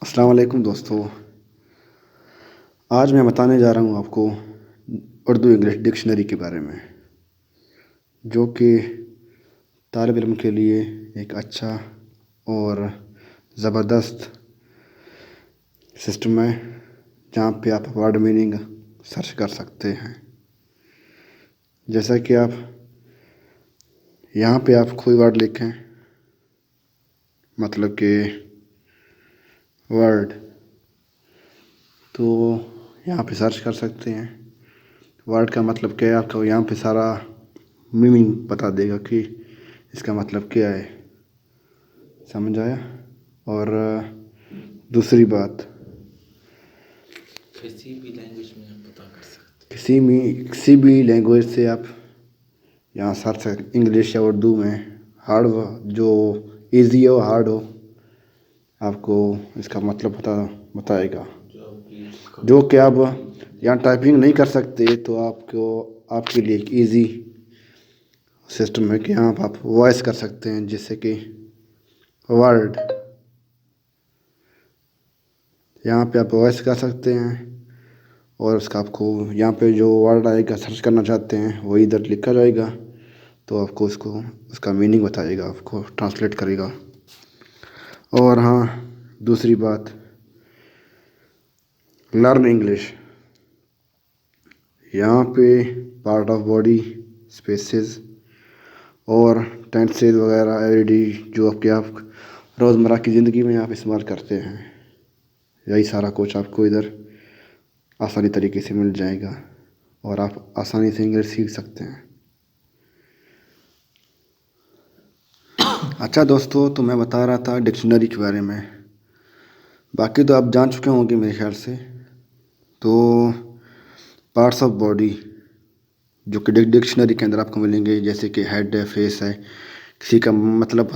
अस्सलाम वालेकुम दोस्तों। आज मैं बताने जा रहा हूँ आपको उर्दू इंग्लिश डिक्शनरी के बारे में, जो कि तालिब इल्म के लिए एक अच्छा और ज़बरदस्त सिस्टम है, जहाँ पे आप वर्ड मीनिंग सर्च कर सकते हैं। जैसा कि आप यहाँ पे आप कोई वर्ड लिखें, मतलब कि वर्ड, तो यहाँ पे सर्च कर सकते हैं। वर्ड का मतलब क्या है, आपको यहाँ पे सारा मीनिंग बता देगा कि इसका मतलब क्या है। समझ आया। और दूसरी बात, किसी भी लैंग्वेज में आप पता कर सकते किसी भी लैंग्वेज से आप यहाँ सर्च कर, इंग्लिश या उर्दू में, हार्ड जो इजी हो हार्ड हो, आपको इसका मतलब बताएगा। हैं जो आपकी जो कि आप कम्युनिकेशन यहाँ टाइपिंग नहीं कर सकते, तो आपके लिए एक इजी सिस्टम है कि यहाँ आप वॉइस कर सकते हैं, जिससे कि वर्ड यहाँ पे आप वॉइस कर सकते हैं। और उसका आपको यहाँ पे जो वर्ड आएगा सर्च करना चाहते हैं वो इधर लिखा जाएगा, तो आपको उसका मीनिंग बताएगा, आपको ट्रांसलेट करेगा। और हाँ, दूसरी बात, लर्न इंग्लिश। यहाँ पे पार्ट ऑफ बॉडी, स्पेसेस और टेंसेस वगैरह एवरीडे जो आप रोज़मर्रा की ज़िंदगी में आप इस्तेमाल करते हैं, यही सारा कुछ आपको इधर आसानी तरीके से मिल जाएगा और आप आसानी से इंग्लिश सीख सकते हैं। अच्छा दोस्तों, तो मैं बता रहा था डिक्शनरी के बारे में। बाकी तो आप जान चुके होंगे मेरे ख्याल से। तो पार्ट्स ऑफ बॉडी जो कि डिक्शनरी के अंदर आपको मिलेंगे, जैसे कि हेड है, फेस है। किसी का मतलब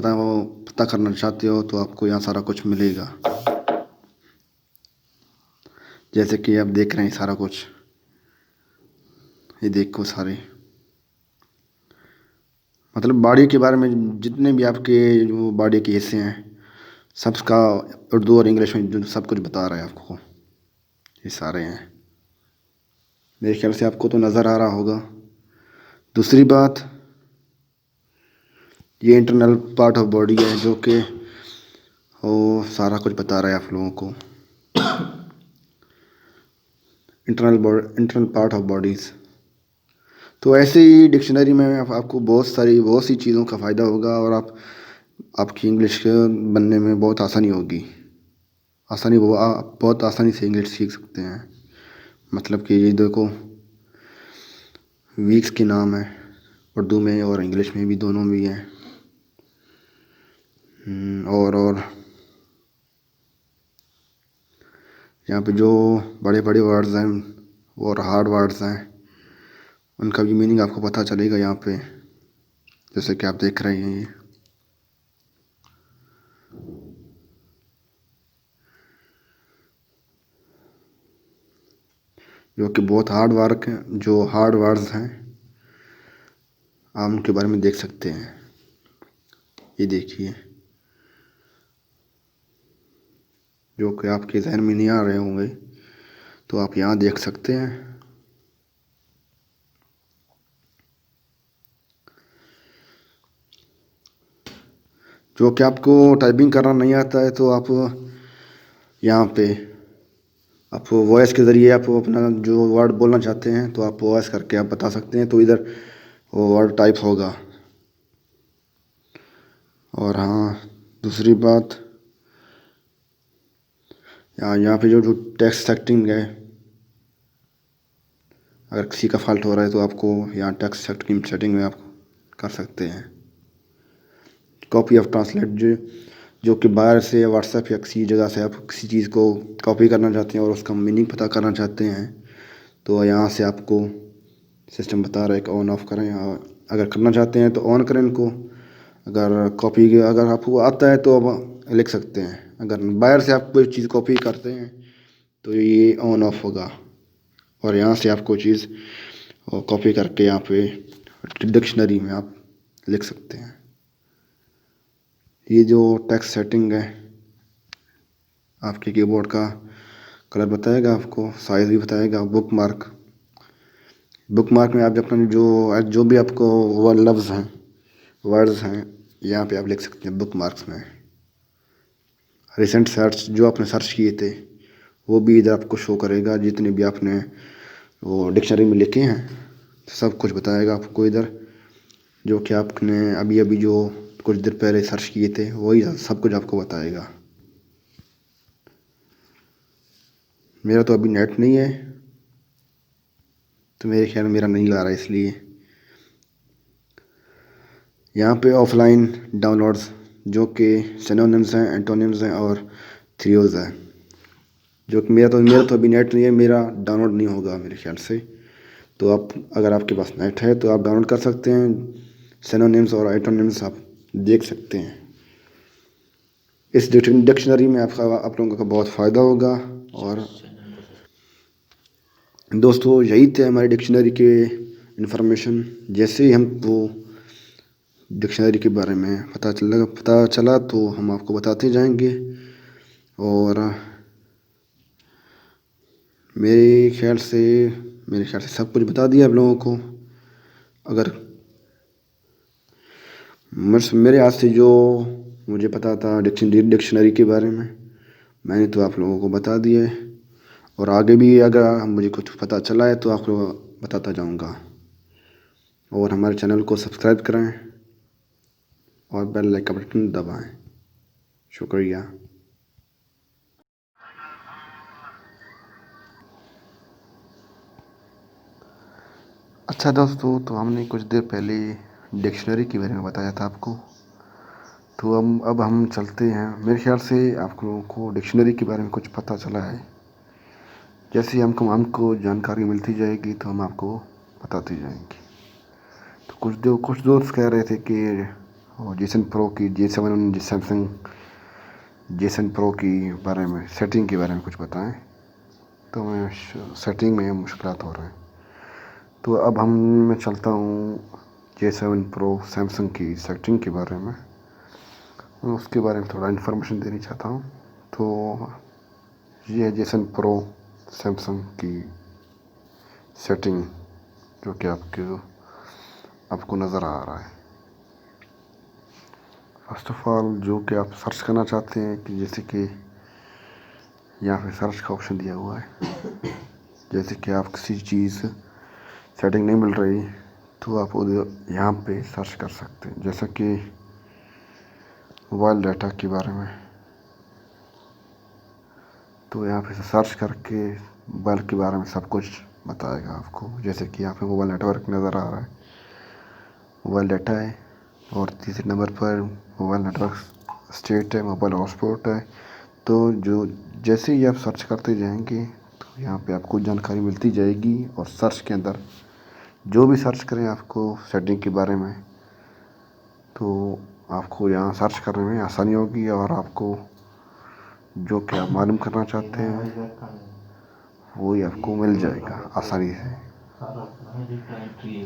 पता करना चाहते हो तो आपको यहाँ सारा कुछ मिलेगा। जैसे कि आप देख रहे हैं सारा कुछ, ये देखो सारे, मतलब बॉडी के बारे में जितने भी आपके जो बॉडी के हिस्से हैं, सबका उर्दू और इंग्लिश में जो सब कुछ बता रहा है आपको, ये सारे हैं। मेरे ख्याल से आपको तो नज़र आ रहा होगा। दूसरी बात, ये इंटरनल पार्ट ऑफ बॉडी है, जो कि वो सारा कुछ बता रहा है आप लोगों को। Internal part of bodies. तो ऐसे ही डिक्शनरी में आपको बहुत सी चीज़ों का फ़ायदा होगा, और आपकी इंग्लिश बनने में बहुत आसानी होगी। आप बहुत आसानी से इंग्लिश सीख सकते हैं। मतलब कि ये देखो, वीक्स के नाम है, उर्दू में और इंग्लिश में भी, दोनों में भी हैं। और यहाँ पे जो बड़े बड़े वर्ड्स हैं और हार्ड वर्ड्स हैं, उनका भी मीनिंग आपको पता चलेगा यहाँ पे, जैसे कि आप देख रहे हैं ये। जो कि बहुत हार्ड वर्ड्स हैं, आप उनके बारे में देख सकते हैं। ये देखिए, जो कि आपके जहन में नहीं आ रहे होंगे, तो आप यहाँ देख सकते हैं। जो कि आपको टाइपिंग करना नहीं आता है, तो आप यहाँ पे आप वॉइस के ज़रिए आप अपना जो वर्ड बोलना चाहते हैं, तो आप वॉइस करके आप बता सकते हैं, तो इधर वो वर्ड टाइप होगा। और हाँ, दूसरी बात, यहाँ पे जो टेक्स्ट सेटिंग है, अगर किसी का फॉल्ट हो रहा है तो आपको यहाँ टेक्स्ट सेटिंग में आप कर सकते हैं। कॉपी ऑफ ट्रांसलेट, जो कि बाहर से व्हाट्सएप या किसी जगह से आप किसी चीज़ को कॉपी करना चाहते हैं और उसका मीनिंग पता करना चाहते हैं, तो यहाँ से आपको सिस्टम बता रहा है कि ऑन ऑफ करें। अगर करना चाहते हैं तो ऑन करें इनको। अगर आपको आता है तो आप लिख सकते हैं। अगर बाहर से आप कोई चीज़ कॉपी करते हैं तो ये ऑन ऑफ होगा, और यहाँ से आप कोई चीज़ कॉपी करके यहाँ पे डिक्शनरी में आप लिख सकते हैं। ये जो टेक्स्ट सेटिंग है, आपके कीबोर्ड का कलर बताएगा, आपको साइज़ भी बताएगा। बुक मार्क में आप अपना जो भी आपको लफ्ज़ हैं, वर्ड्स हैं, यहाँ पे आप लिख सकते हैं बुक मार्क्स में। रिसेंट सर्च जो आपने सर्च किए थे वो भी इधर आपको शो करेगा, जितने भी आपने वो डिक्शनरी में लिखे हैं सब कुछ बताएगा आपको इधर। जो कि आपने अभी अभी जो कुछ देर पहले सर्च किए थे वही सब कुछ आपको बताएगा। मेरा तो अभी नेट नहीं है, तो मेरे ख्याल में मेरा नहीं ला रहा है, इसलिए यहाँ पे ऑफलाइन डाउनलोड्स जो कि सिनोनिम्स हैं, एंटोनिम्स हैं और थ्रियोज हैं, जो कि मेरा तो अभी नेट नहीं है, मेरा डाउनलोड नहीं होगा मेरे ख्याल से। तो आप अगर आपके पास नेट है तो आप डाउनलोड कर सकते हैं। सिनोनिम्स और एंटोनिम्स आप देख सकते हैं। इस डिक्शनरी में आप लोगों का बहुत फ़ायदा होगा। और दोस्तों यही थे हमारी डिक्शनरी के इन्फॉर्मेशन। जैसे ही हमको डिक्शनरी के बारे में पता चला तो हम आपको बताते जाएंगे। और मेरे ख्याल से सब कुछ बता दिया आप लोगों को। अगर मेरे हाथ से जो मुझे पता था डिक्शनरी के बारे में मैंने तो आप लोगों को बता दिया है। और आगे भी अगर मुझे कुछ पता चला है तो आपको बताता जाऊंगा। और हमारे चैनल को सब्सक्राइब करें और बेल लाइक का बटन दबाएं। शुक्रिया। अच्छा दोस्तों, तो हमने कुछ देर पहले डिक्शनरी के बारे में बताया था आपको। तो अब हम चलते हैं। मेरे ख्याल से आप लोगों को डिक्शनरी के बारे में कुछ पता चला है। जैसे हमको जानकारी मिलती जाएगी तो हम आपको बताते जाएंगे। तो कुछ दोस्त कह रहे थे कि जेसन प्रो की सैमसंग जेसन प्रो की बारे में सेटिंग के बारे में कुछ बताएं। तो मैं सेटिंग में मुश्किलात हो रहे हैं। तो अब मैं चलता हूँ J7 प्रो सैमसंग की सेटिंग के बारे में। मैं उसके बारे में थोड़ा इन्फॉर्मेशन देनी चाहता हूँ। तो ये है J7 प्रो सैमसंग की सेटिंग, जो कि आपको नज़र आ रहा है। फर्स्ट ऑफ ऑल जो कि आप सर्च करना चाहते हैं, कि जैसे कि यहाँ पे सर्च का ऑप्शन दिया हुआ है। जैसे कि आप किसी चीज़ सेटिंग नहीं मिल रही तो आप उधर यहाँ पे सर्च कर सकते हैं। जैसा कि मोबाइल डाटा के बारे में, तो यहाँ पे सर्च करके मोबाइल के बारे में सब कुछ बताएगा आपको। जैसे कि यहाँ पे मोबाइल नेटवर्क नज़र आ रहा है, मोबाइल डाटा है, और तीसरे नंबर पर मोबाइल नेटवर्क स्टेट है, मोबाइल हॉटस्पॉट है। तो जैसे ही आप सर्च करते जाएंगे तो यहाँ पे आपको जानकारी मिलती जाएगी। और सर्च के अंदर जो भी सर्च करें आपको सेटिंग के बारे में, तो आपको यहाँ सर्च करने में आसानी होगी। और आपको जो कि आप मालूम करना चाहते हैं वही आपको मिल जाएगा आसानी से।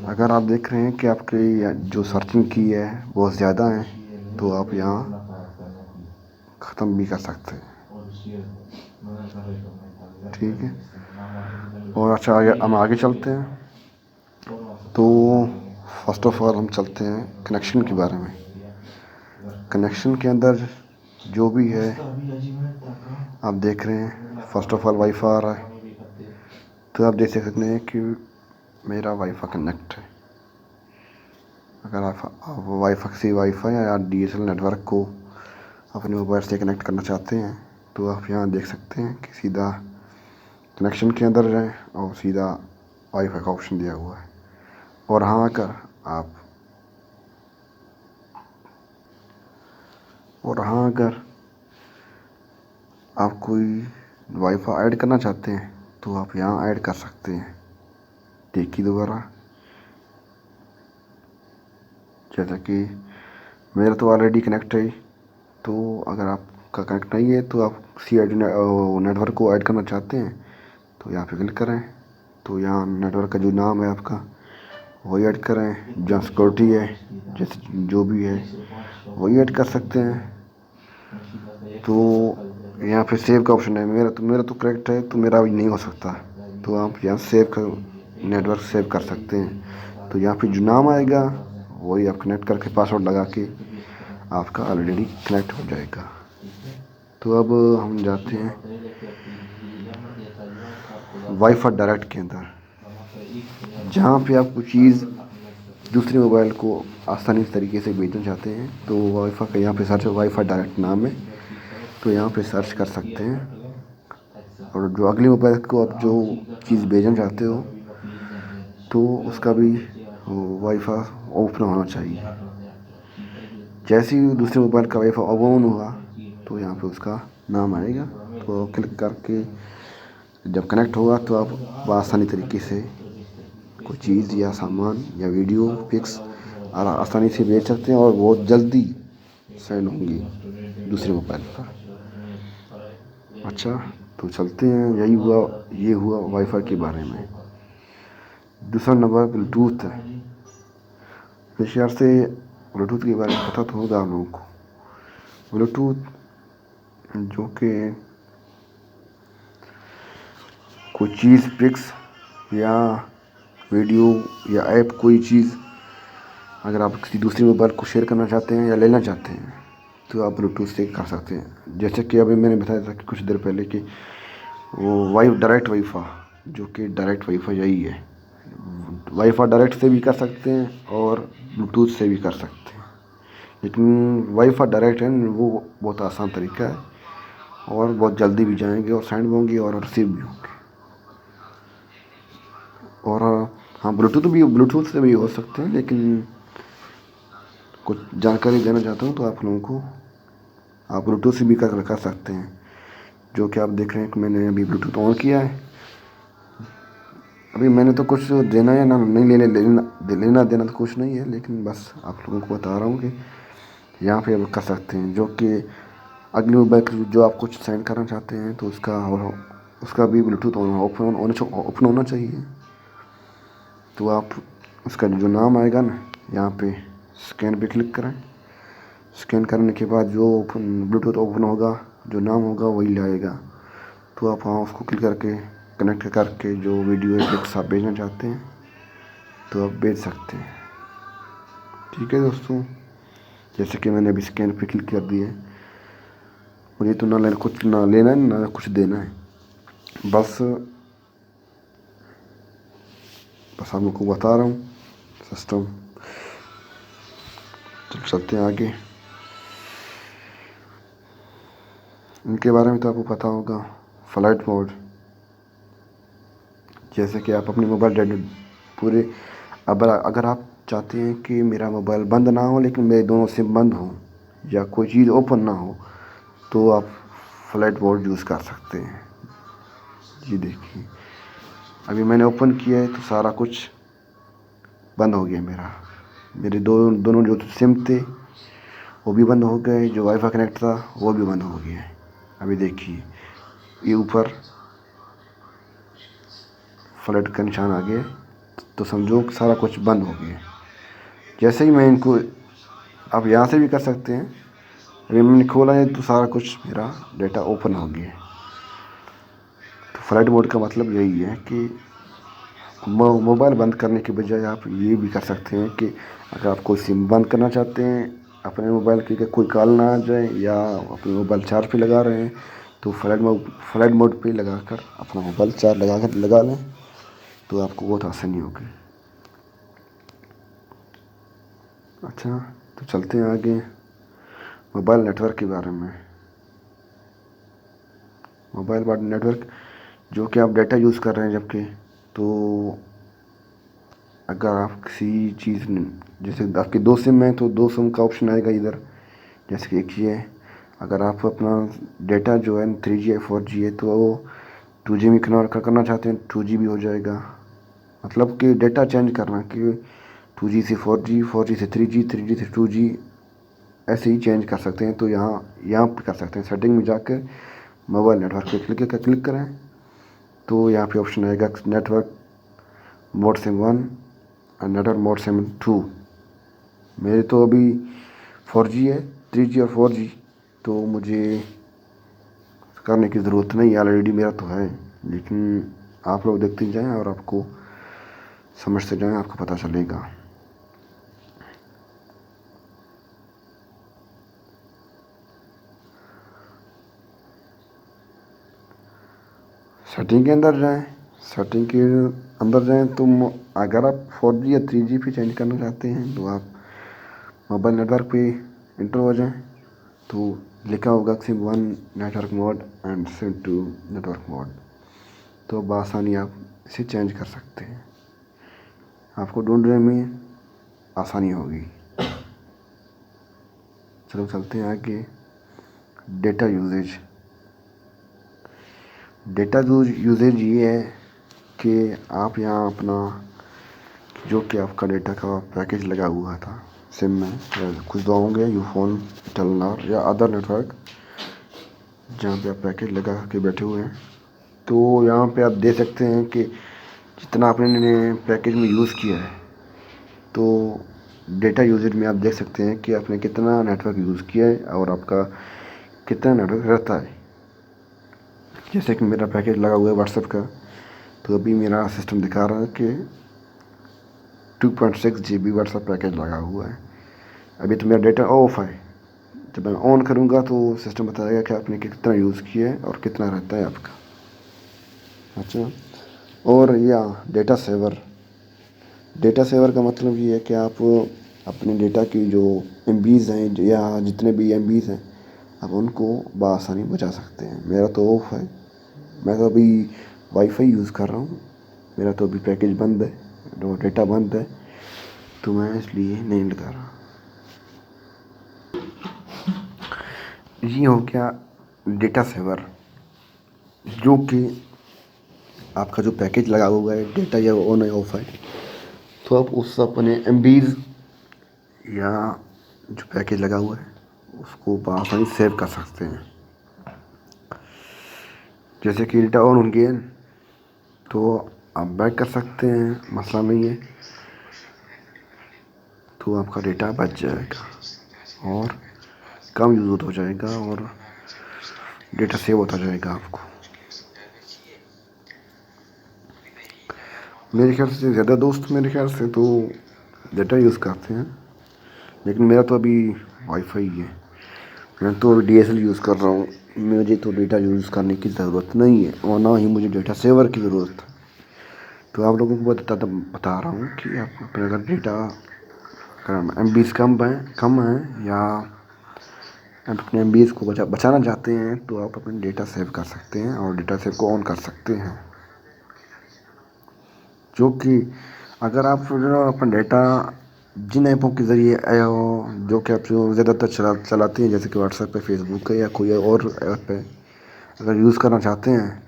अगर आप देख रहे हैं कि आपकी जो सर्चिंग की है बहुत ज़्यादा है, तो आप यहाँ ख़त्म भी कर सकते हैं। ठीक है। और अच्छा, हम आगे चलते हैं। तो फर्स्ट ऑफ ऑल हम चलते हैं कनेक्शन के बारे में। कनेक्शन के अंदर जो भी है आप देख रहे हैं, फर्स्ट ऑफ ऑल वाईफाई आ रहा है। तो आप देख सकते हैं कि मेरा वाईफाई कनेक्ट है। अगर आप वाईफाई या DSL नेटवर्क को अपने मोबाइल से कनेक्ट करना चाहते हैं तो आप यहाँ देख सकते हैं कि सीधा कनेक्शन के अंदर जाएं और सीधा वाईफाई का ऑप्शन दिया हुआ है। और हाँ, अगर आप कोई वाईफाई ऐड करना चाहते हैं तो आप यहाँ ऐड कर सकते हैं। देखिए दोबारा, जैसा कि मेरा तो ऑलरेडी कनेक्ट है। तो अगर आपका कनेक्ट नहीं है तो आप CID नेटवर्क को ऐड करना चाहते हैं तो यहाँ पे क्लिक करें। तो यहाँ नेटवर्क का जो नाम है आपका वही ऐड करें, जहाँ सिक्योरिटी है जैसे जो भी है वही ऐड कर सकते हैं। तो यहाँ पे सेव का ऑप्शन है। मेरा तो करेक्ट है, तो मेरा अभी नहीं हो सकता। तो आप यहाँ सेव का नेटवर्क सेव कर सकते हैं। तो यहाँ पे जो नाम आएगा वही आप कनेक्ट करके पासवर्ड लगा के आपका ऑलरेडी कनेक्ट हो जाएगा। तो अब हम जाते हैं वाईफाई डायरेक्ट के अंदर, जहाँ पे आप कुछ चीज़ दूसरे मोबाइल को आसानी तरीके से भेजना चाहते हैं। तो वाईफाई का यहाँ पे सर्च वाईफाई डायरेक्ट नाम है, तो यहाँ पे सर्च कर सकते हैं। और जो अगले मोबाइल को आप जो चीज़ भेजना चाहते हो तो उसका भी वाईफाई ओपन होना चाहिए। जैसे ही दूसरे मोबाइल का वाईफाई ओपन हुआ तो यहाँ पे उसका नाम आएगा, तो क्लिक करके जब कनेक्ट होगा तो आप आसानी तरीके से कोई चीज़ या सामान या वीडियो पिक्स आसानी से भेज सकते हैं और बहुत जल्दी सेंड होंगी दूसरे मोबाइल पर। अच्छा, तो चलते हैं। ये हुआ वाईफाई के बारे में। दूसरा नंबर ब्लूटूथ है। इस यार से ब्लूटूथ के बारे में पता तो होगा आप लोगों को। ब्लूटूथ जो कि कोई चीज़ पिक्स या वीडियो या ऐप कोई चीज़ अगर आप किसी दूसरे मोबाइल को शेयर करना चाहते हैं या लेना चाहते हैं तो आप ब्लूटूथ से कर सकते हैं। जैसे कि अभी मैंने बताया था कि कुछ देर पहले कि वो डायरेक्ट वाईफाई, जो कि डायरेक्ट वाईफाई यही है। वाईफाई डायरेक्ट से भी कर सकते हैं और ब्लूटूथ से भी कर सकते हैं, लेकिन वाईफाई डायरेक्ट है वो बहुत आसान तरीका है और बहुत जल्दी भी जाएंगे और सेंड होंगे और रिसीव भी होंगे। और हाँ, ब्लूटूथ से भी हो सकते हैं, लेकिन कुछ जानकारी देना चाहता हूँ तो आप लोगों को आप ब्लूटूथ से भी कर सकते हैं। जो कि आप देख रहे हैं कि मैंने अभी ब्लूटूथ ऑन किया है। अभी मैंने तो कुछ देना या ना नहीं लेना देना तो कुछ नहीं है, लेकिन बस आप लोगों को बता रहा हूँ कि यहाँ पे आप कर सकते हैं। जो कि अगले मोबाइल जो आप कुछ सेंड करना चाहते हैं तो उसका भी ब्लूटूथ ओपन होना चाहिए। तो आप उसका जो नाम आएगा ना, यहाँ पे स्कैन पे क्लिक करें। स्कैन करने के बाद जो ब्लूटूथ ओपन होगा, जो नाम होगा वही लाएगा। तो आप वहाँ उसको क्लिक करके कनेक्ट करके जो वीडियो या पिक्स आप भेजना चाहते हैं तो आप भेज सकते हैं। ठीक है दोस्तों, जैसे कि मैंने अभी स्कैन पे क्लिक कर दिया है। मुझे तो कुछ ना लेना है ना कुछ देना है, बस आप लोग को बता रहा हूँ सिस्टम। चलते हैं आगे। इनके बारे में तो आपको पता होगा। फ्लाइट मोड, जैसे कि आप अपने मोबाइल पूरे अगर आप चाहते हैं कि मेरा मोबाइल बंद ना हो लेकिन मेरे दोनों सिम बंद हों या कोई चीज़ ओपन ना हो तो आप फ्लाइट मोड यूज़ कर सकते हैं। जी देखिए, अभी मैंने ओपन किया है तो सारा कुछ बंद हो गया। मेरे दोनों जो सिम थे वो भी बंद हो गए, जो वाईफाई कनेक्ट था वो भी बंद हो गया है। अभी देखिए ये ऊपर फ्लड का निशान आ गया, तो समझो सारा कुछ बंद हो गया। जैसे ही मैं इनको आप यहाँ से भी कर सकते हैं। अभी मैंने खोला है तो सारा कुछ मेरा डेटा ओपन हो गया। तो फ्लाइट मोड का मतलब यही है कि मोबाइल बंद करने के बजाय आप ये भी कर सकते हैं कि अगर आप कोई सिम बंद करना चाहते हैं अपने मोबाइल की, कोई कॉल ना आ जाए या अपने मोबाइल चार्ज पे लगा रहे हैं तो फ्लाइट मोड पे लगाकर अपना मोबाइल चार्ज लगा लें तो आपको बहुत आसानी होगी। अच्छा, तो चलते हैं आगे मोबाइल नेटवर्क के बारे में। मोबाइल नेटवर्क जो कि आप डाटा यूज़ कर रहे हैं जबकि, तो अगर आप किसी चीज़ जैसे आपके 2 सिम हैं तो 2 सिम का ऑप्शन आएगा इधर। जैसे कि एक ये है, अगर आप अपना डेटा जो है 3G है 4G है तो वो 2G में कन्वर्ट करना चाहते हैं 2G भी हो जाएगा। मतलब कि डेटा चेंज करना कि 2G से 4G, 4G से 3G, 3G से 2G ऐसे ही चेंज कर सकते हैं। तो यहाँ पे कर सकते हैं। सेटिंग में जाकर मोबाइल नेटवर्क पे क्लिक करें तो यहाँ पे ऑप्शन आएगा नेटवर्क मोड सिम 1 और नेटवर्क मोड सिम 2। मेरे तो अभी 4G है, 3G और 4G, तो मुझे करने की ज़रूरत नहीं, ऑलरेडी मेरा तो है। लेकिन आप लोग देखते जाएं और आपको समझते जाएं, आपको पता चलेगा। सेटिंग के अंदर जाएं, सेटिंग के अंदर जाएं तो अगर आप 4G या 3G पे चेंज करना चाहते हैं तो आप मोबाइल नेटवर्क पे इंटर हो जाएं, तो लिखा होगा SIM1 network mode and SIM2 network mode, तो बआसानी आप इसे चेंज कर सकते हैं। आपको ढूंढने में आसानी होगी। चलो चलते हैं आगे। Data usage. डेटा यूजेज ये है कि आप यहाँ अपना जो कि आपका डेटा का पैकेज लगा हुआ था सिम में, या कुछ तो होंगे यूफोन, टेलीनॉर या अदर नेटवर्क जहाँ पे आप पैकेज लगा के बैठे हुए हैं, तो यहाँ पे आप देख सकते हैं कि जितना आपने पैकेज में यूज़ किया है, तो डेटा यूजेज में आप देख सकते हैं कि आपने कितना नेटवर्क यूज़ किया है और आपका कितना नेटवर्क रहता है। जैसे कि मेरा पैकेज लगा हुआ है व्हाट्सएप का, तो अभी मेरा सिस्टम दिखा रहा है कि 2.6 GB व्हाट्सएप पैकेज लगा हुआ है। अभी तो मेरा डेटा ऑफ है, जब मैं ऑन करूँगा तो सिस्टम बताएगा कि आपने कितना यूज़ किया है और कितना रहता है आपका। अच्छा, और या डेटा सेवर। डेटा सेवर का मतलब ये है कि आप अपने डेटा की जो MBs हैं या जितने भी MBs हैं, आप उनको बआसानी बचा सकते हैं। मेरा तो ऑफ है, मैं तो अभी वाईफाई यूज़ कर रहा हूँ, मेरा तो अभी पैकेज बंद है, तो डेटा बंद है, तो मैं इसलिए नहीं लगा रहा। ये हो गया डेटा सेवर, जो कि आपका जो पैकेज लगा हुआ है, डेटा या ऑन है ऑफ है, तो आप उस अपने MBs या जो पैकेज लगा हुआ है उसको बआसानी सेव कर सकते हैं। जैसे कि डेटा ऑन हो गया तो आप बैक कर सकते हैं, मसला नहीं है, तो आपका डेटा बच जाएगा और कम यूज़ हो जाएगा और डेटा सेव होता जाएगा आपको। मेरे ख्याल से ज़्यादा दोस्त मेरे ख्याल से तो डेटा यूज़ करते हैं, लेकिन मेरा तो अभी वाईफाई है, मैं तो अभी DSL यूज़ कर रहा हूँ, मुझे तो डेटा यूज़ करने की ज़रूरत नहीं है और ना ही मुझे डेटा सेवर की ज़रूरत है। तो आप लोगों को बता रहा हूँ कि आप अपने अगर डेटा MBs कम हैं या आप अपने MBs को बचाना चाहते हैं, तो आप अपने डेटा सेव कर सकते हैं और डेटा सेव को ऑन कर सकते हैं। जो कि अगर आप जो अपना डेटा जिन ऐपों के ज़रिए आया हो, जो कि आप जो ज़्यादातर चलाते हैं, जैसे कि व्हाट्सएप पे, फेसबुक है या कोई और ऐप है, अगर यूज़ करना चाहते हैं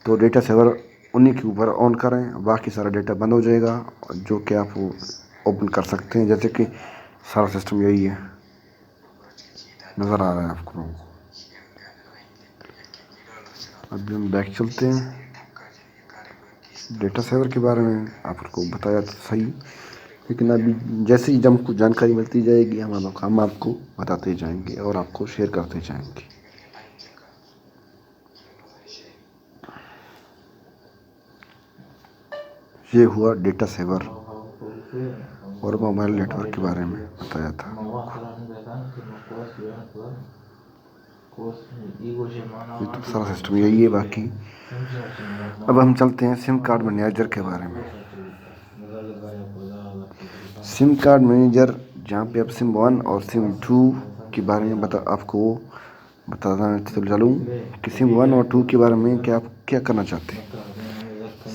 तो डेटा सेवर उन्हीं के ऊपर ऑन करें, बाकी सारा डेटा बंद हो जाएगा, जो कि आप ओपन कर सकते हैं। जैसे कि सारा सिस्टम यही है, नज़र आ रहा है आपको लोगों को। अभी हम बैक चलते हैं। डेटा सेवर के बारे में आपको बताया तो सही, लेकिन अभी जैसे ही जब हमको जानकारी मिलती जाएगी हम आपको बताते जाएंगे और आपको शेयर करते जाएंगे। ये हुआ डेटा सेवर और मोबाइल नेटवर्क के बारे में बताया था। ये तो सारा सिस्टम यही है। बाकी अब हम चलते हैं सिम कार्ड मैनेजर के बारे में। सिम कार्ड मैनेजर, जहाँ पे आप SIM1 और SIM2 के बारे में आपको बताना चलूँ कि SIM1 और 2 के बारे में क्या आप क्या करना चाहते हैं।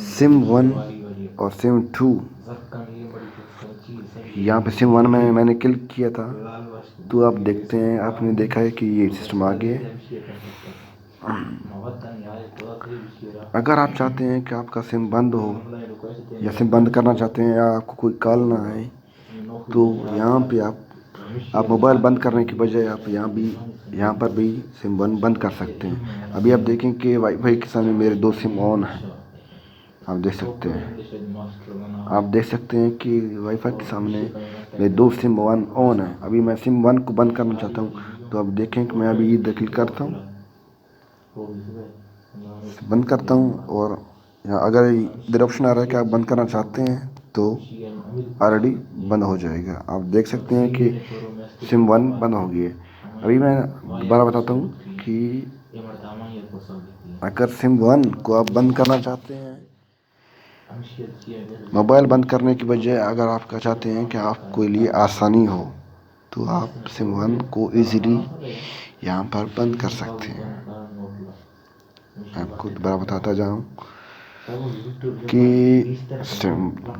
SIM1 और SIM2, यहाँ पे SIM1 में मैंने क्लिक किया था, तो आप देखते हैं, आपने देखा है कि ये सिस्टम आ गया है। अगर आप चाहते हैं कि आपका सिम बंद हो या सिम बंद करना चाहते हैं या आपको कोई कॉल ना आए, तो यहाँ पे आप मोबाइल बंद करने की बजाय आप यहाँ पर भी सिम बंद कर सकते हैं। अभी आप देखें कि वाईफाई के सामने मेरे 2 सिम ऑन हैं, आप देख सकते हैं। आप देख सकते हैं कि वाईफाई के सामने मेरे 2 सिम ऑन है। अभी मैं SIM1 को बंद करना चाहता हूँ, तो आप देखें कि मैं अभी दाखिल करता हूँ, बंद करता हूँ। और यहाँ अगर इधर ऑप्शन आ रहा है कि आप बंद करना चाहते हैं तो ऑलरेडी बंद हो जाएगा। आप देख सकते हैं कि सिम 1 बंद हो गई है। अभी मैं दोबारा बताता हूँ कि अगर सिम 1 को आप बंद करना चाहते हैं, मोबाइल बंद करने की बजाय अगर आप क्या चाहते हैं कि आपके लिए आसानी हो, तो आप सिम 1 को इजीली यहाँ पर बंद कर सकते हैं। मैं आपको दोबारा बताता जाऊँ कि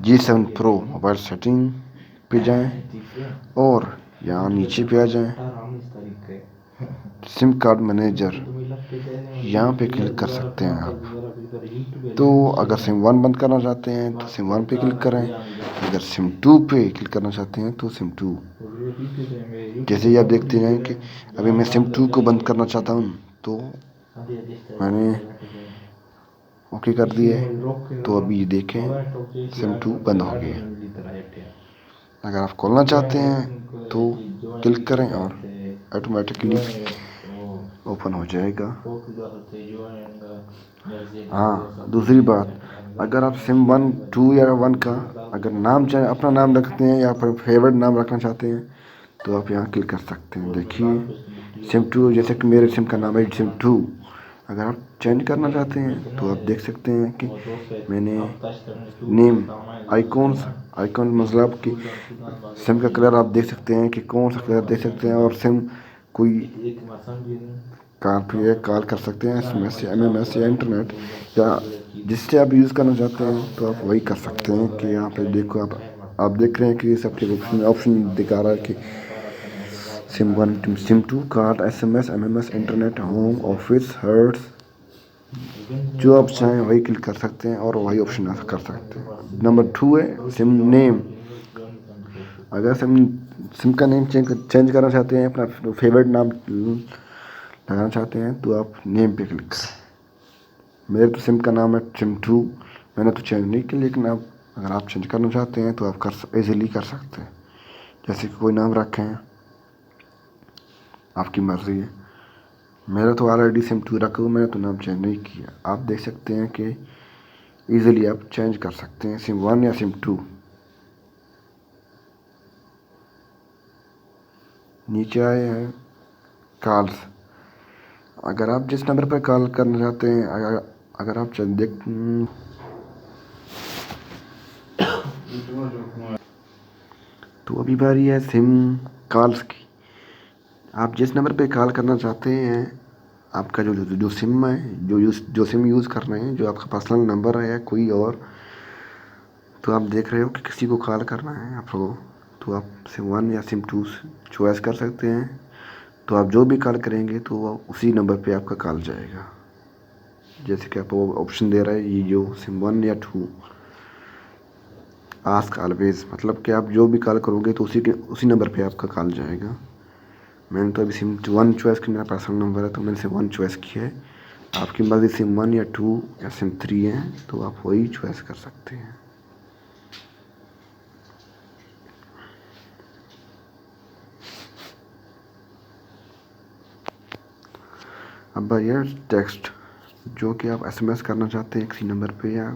G7 Pro मोबाइल सेटिंग पे जाएं और यहाँ नीचे पे आ जाएं, सिम कार्ड मैनेजर यहाँ पे क्लिक कर सकते हैं आप। तो अगर सिम 1 बंद करना चाहते हैं तो सिम 1 पे क्लिक करें, अगर सिम 2 पे क्लिक करना चाहते हैं तो सिम 2। जैसे ही आप देखते हैं कि अभी मैं सिम 2 को बंद करना चाहता हूँ, तो मैंने ओके कर दिए। तो अभी देखें सिम 2 बंद हो गया। अगर आप खोलना चाहते हैं तो क्लिक करें और ऑटोमेटिकली ओपन हो जाएगा। हाँ, दूसरी बात, अगर आप सिम 1, 2 या 1 का अगर नाम चाहे अपना नाम रखते हैं या फिर फेवरेट नाम रखना चाहते हैं तो आप यहाँ क्लिक कर सकते हैं। देखिए सिम 2, जैसे कि मेरे सिम का नाम है सिम 2। अगर आप चेंज करना चाहते हैं तो आप देख सकते हैं कि मैंने नेम आइकॉन मतलब कि सिम का कलर आप देख सकते हैं कि कौन सा कलर देख सकते हैं। और सिम कोई कॉल कर सकते हैं SMS या MMS या इंटरनेट या जिससे आप यूज़ करना चाहते हैं तो आप वही कर सकते हैं। कि यहाँ पे देखो आप देख रहे हैं कि सबके ऑप्शन दिखा रहा है कि SIM 1 SIM 2 card SMS MMS internet home office हर्ट्स, जो आप चाहें वही क्लिक कर सकते हैं और वही ऑप्शन कर सकते हैं। नंबर 2 है सिम नेम। अगर सिम का नेम चेंज करना चाहते हैं, अपना फेवरेट नाम लगाना चाहते हैं तो आप नेम पे क्लिक करें। मेरे तो सिम का नाम है सिम 2, मैंने तो चेंज नहीं किया, लेकिन आप अगर आप चेंज करना चाहते हैं तो आप इजीली कर सकते हैं। जैसे कि कोई नाम रखें, आपकी मर्ज़ी है। मेरा तो ऑलरेडी सिम 2 रखा हुआ, मैंने तो नाम चेंज नहीं किया। आप देख सकते हैं कि इजीली आप चेंज कर सकते हैं सिम 1 या सिम 2। नीचे आए हैं कॉल्स। अगर आप जिस नंबर पर कॉल करना चाहते हैं, अगर आप देख तो अभी बारी है सिम कॉल्स की। आप जिस नंबर पे कॉल करना चाहते हैं, आपका जो सिम है, जो सिम यूज़ कर रहे हैं, जो आपका पर्सनल नंबर है या कोई और, तो आप देख रहे हो कि किसी को कॉल करना है आपको, तो आप सिम 1 या सिम 2 चॉइस कर सकते हैं। तो आप जो भी कॉल करेंगे तो उसी नंबर पे आपका कॉल जाएगा। जैसे कि आपको ऑप्शन दे रहा है ये जो सिम 1 या 2 आस्क ऑलवेज, मतलब कि आप जो भी कॉल करोगे तो उसी नंबर पे आपका कॉल जाएगा। मैंने तो अभी सिम 1 चॉइस की, मेरा पर्सनल नंबर है तो मैंने सिम 1 चॉइस किया है। आपकी मर्ज़ी सिम 1 या 2 या सिम 3 है तो आप वही चॉइस कर सकते हैं। अब बारी है टेक्स्ट, जो कि आप SMS करना चाहते हैं किसी नंबर पे, या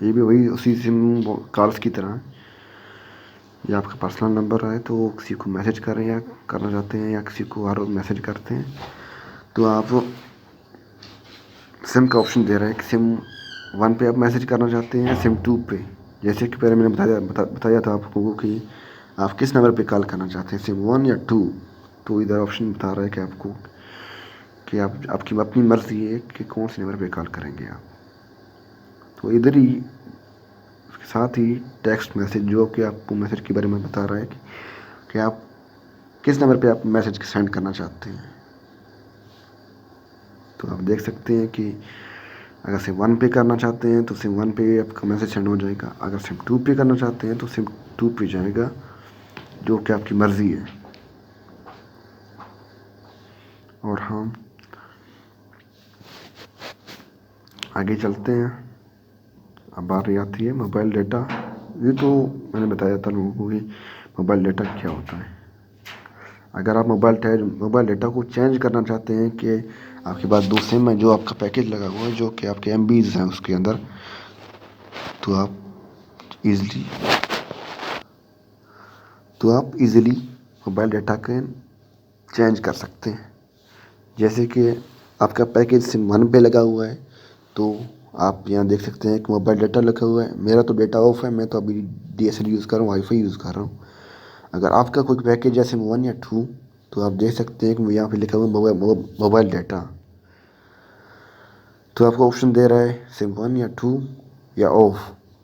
ये भी वही उसी सिम कॉल्स की तरह है। या आपका पर्सनल नंबर है तो किसी को मैसेज करें या करना चाहते हैं या किसी को और मैसेज करते हैं तो आप सिम का ऑप्शन दे रहे हैं कि सिम 1 पे आप मैसेज करना चाहते हैं या सिम 2 पे। जैसे कि पहले मैंने बताया था आपको कि आप किस नंबर पे कॉल करना चाहते हैं, सिम 1 या 2। तो इधर ऑप्शन बता रहा है कि आपको कि आपकी अपनी मर्ज़ी है कि कौन से नंबर पे कॉल करेंगे आप। तो इधर ही उसके साथ ही टेक्स्ट मैसेज, जो कि आपको मैसेज के बारे में बता रहा है कि आप किस नंबर पे आप मैसेज सेंड करना चाहते हैं। तो आप देख सकते हैं कि अगर सिम 1 पे करना चाहते हैं तो सिम 1 पे आपका मैसेज सेंड हो जाएगा। अगर सिम 2 पे करना चाहते हैं तो सिम 2 पे जाएगा, जो कि आपकी मर्ज़ी है। और हम आगे चलते हैं। अब बारी आती है मोबाइल डेटा। ये तो मैंने बताया था लोगों को कि मोबाइल डेटा क्या होता है। अगर आप मोबाइल डेटा को चेंज करना चाहते हैं कि आपके पास दो सिम है जो आपका पैकेज लगा हुआ है जो कि आपके MBs हैं उसके अंदर, तो आप इजीली मोबाइल डेटा के चेंज कर सकते हैं। जैसे कि आपका पैकेज सिम 1 पे लगा हुआ है तो आप यहाँ देख सकते हैं कि मोबाइल डेटा लिखा हुआ है। मेरा तो डेटा ऑफ है, मैं तो अभी DSL यूज़ कर रहा हूँ, वाईफाई यूज़ कर रहा हूँ। अगर आपका कोई पैकेज है सिम 1 या 2 तो आप देख सकते हैं कि यहाँ पे लिखा हुआ है मोबाइल डेटा। तो आपको ऑप्शन दे रहा है सिम 1 या 2 या ऑफ,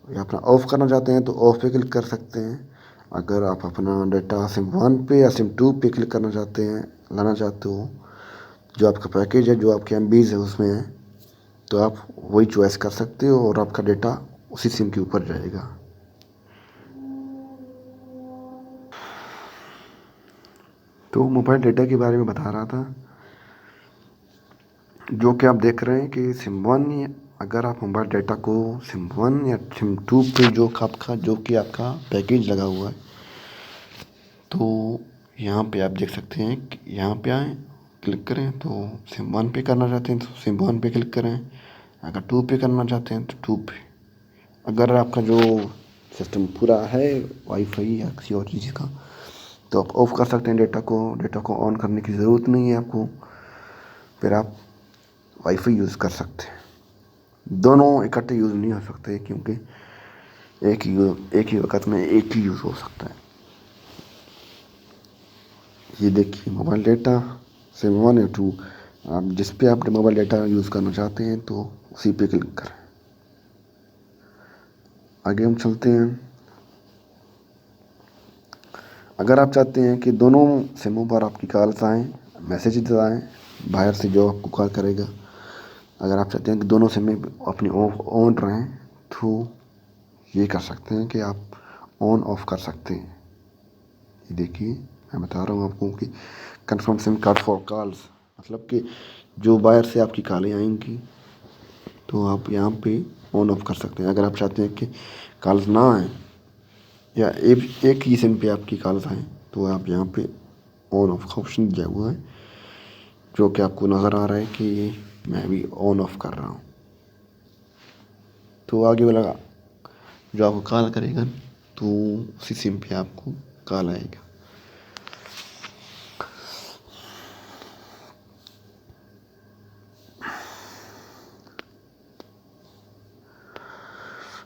या अपना ऑफ करना चाहते हैं तो ऑफ पे क्लिक कर सकते हैं। अगर आप अपना डेटा सिम 1 पे या सिम 2 पे क्लिक करना चाहते हैं, लाना चाहते हो, जो आपका पैकेज है जो आपके MBs है उसमें है, तो आप वही चॉइस कर सकते हो और आपका डेटा उसी सिम के ऊपर जाएगा। तो मोबाइल डेटा के बारे में बता रहा था, जो कि आप देख रहे हैं कि सिम 1, अगर आप मोबाइल डेटा को सिम 1 या सिम 2 पे जो कि आपका पैकेज लगा हुआ है, तो यहाँ पे आप देख सकते हैं कि यहाँ पे आएँ, क्लिक करें तो सिम 1 पे करना चाहते हैं तो सिम 1 पे क्लिक करें। अगर 2 पे करना चाहते हैं तो 2 पे। अगर आपका जो सिस्टम पूरा है वाईफाई या किसी और चीज़ का, तो आप ऑफ कर सकते हैं डेटा को ऑन करने की ज़रूरत नहीं है आपको। फिर आप वाईफाई यूज़ कर सकते हैं। दोनों इकट्ठे यूज़ नहीं हो सकते क्योंकि एक ही वक्त में एक ही यूज़ हो सकता है। ये देखिए मोबाइल डेटा सिम 1 या 2, आप जिस पे आप मोबाइल डेटा यूज़ करना चाहते हैं तो उसी पे क्लिक करें। आगे हम चलते हैं। अगर आप चाहते हैं कि दोनों सिमों पर आपकी कॉल्स आएँ, मैसेजेस आएँ बाहर से जो आपको कॉल करेगा, अगर आप चाहते हैं कि दोनों सिमें अपनी ऑन रहें तो ये कर सकते हैं कि आप ऑन ऑफ कर सकते हैं। ये देखिए मैं बता रहा हूँ आपको कि confirm SIM card for calls, मतलब कि जो बाहर से आपकी कॉलें आएंगी तो आप यहाँ पे ऑन ऑफ कर सकते हैं। अगर आप चाहते हैं कि कॉल्स ना आए या एक ही सिम पे आपकी कॉल्स आएँ तो आप यहाँ पे ऑन ऑफ का ऑप्शन दिया हुआ है, जो कि आपको नज़र आ रहा है कि ये मैं भी ऑन ऑफ कर रहा हूँ। तो आगे वाला जो आपको कॉल करेगा तो उसी सिम पे आपको कॉल आएगा।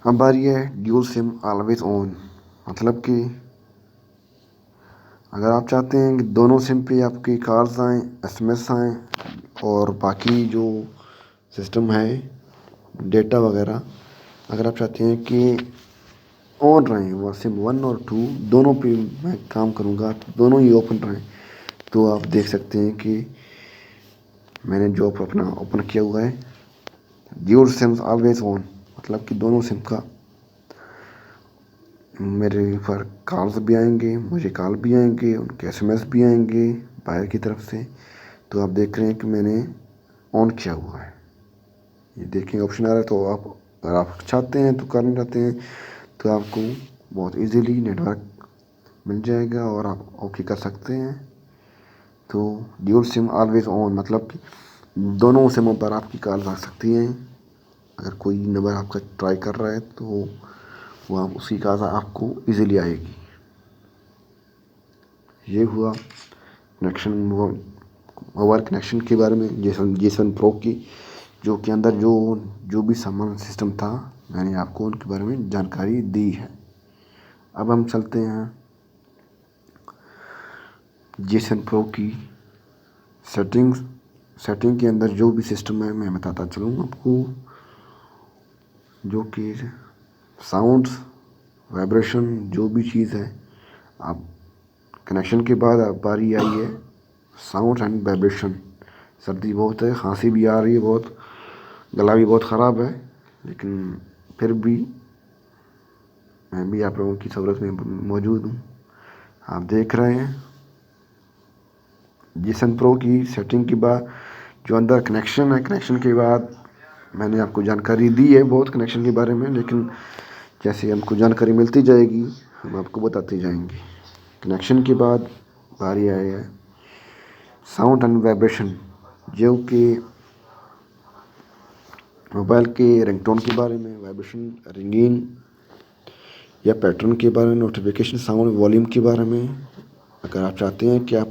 अब बारी है ड्यूल सिम ऑलवेज ऑन, मतलब कि अगर आप चाहते हैं कि दोनों सिम पे आपकी कॉल्स आएँ, SMS आएँ और बाकी जो सिस्टम है डेटा वगैरह, अगर आप चाहते हैं कि ऑन रहें, वो सिम 1 और 2 दोनों पे मैं काम करूँगा, दोनों ही ओपन रहें, तो आप देख सकते हैं कि मैंने जो अपना ओपन किया हुआ है ड्यूल सिम्स ऑलवेज ऑन, मतलब कि दोनों सिम का मेरे पर कॉल्स भी आएंगे, मुझे कॉल भी आएंगे, उनके SMS भी आएंगे बाहर की तरफ से। तो आप देख रहे हैं कि मैंने ऑन किया हुआ है। ये देखेंगे ऑप्शन आ रहा है, तो आप अगर आप चाहते हैं तो करना चाहते हैं तो आपको बहुत इजीली नेटवर्क मिल जाएगा और आप ओके कर सकते हैं। तो ड्यूल सिम ऑलवेज ऑन, मतलब कि दोनों सिमों पर आपकी कॉल आ सकती हैं। अगर कोई नंबर आपका ट्राई कर रहा है तो वो आप उसी का आपको इजीली आएगी। ये हुआ कनेक्शन, मोबाइल कनेक्शन के बारे में J7 Pro की, जो के अंदर जो भी सामान सिस्टम था मैंने आपको उनके बारे में जानकारी दी है। अब हम चलते हैं J7 Pro की सेटिंग के अंदर जो भी सिस्टम है मैं बताता चलूँ आपको, जो कि साउंड्स, वाइब्रेशन, जो भी चीज़ है। आप कनेक्शन के बाद बारी आई है साउंड एंड वाइब्रेशन। सर्दी बहुत है, खांसी भी आ रही है बहुत, गला भी बहुत ख़राब है, लेकिन फिर भी मैं भी आप लोगों की सहूलत में मौजूद हूँ। आप देख रहे हैं J7 Pro की सेटिंग के बाद जो अंदर कनेक्शन है, कनेक्शन के बाद मैंने आपको जानकारी दी है बहुत कनेक्शन के बारे में, लेकिन जैसे हमको जानकारी मिलती जाएगी हम आपको बताते जाएंगे। कनेक्शन के बाद बारी आई है साउंड एंड वाइब्रेशन, जो कि मोबाइल के रिंगटोन के बारे में, वाइब्रेशन, रिंगिंग या पैटर्न के बारे में, नोटिफिकेशन, साउंड, वॉल्यूम के बारे में। अगर आप चाहते हैं कि आप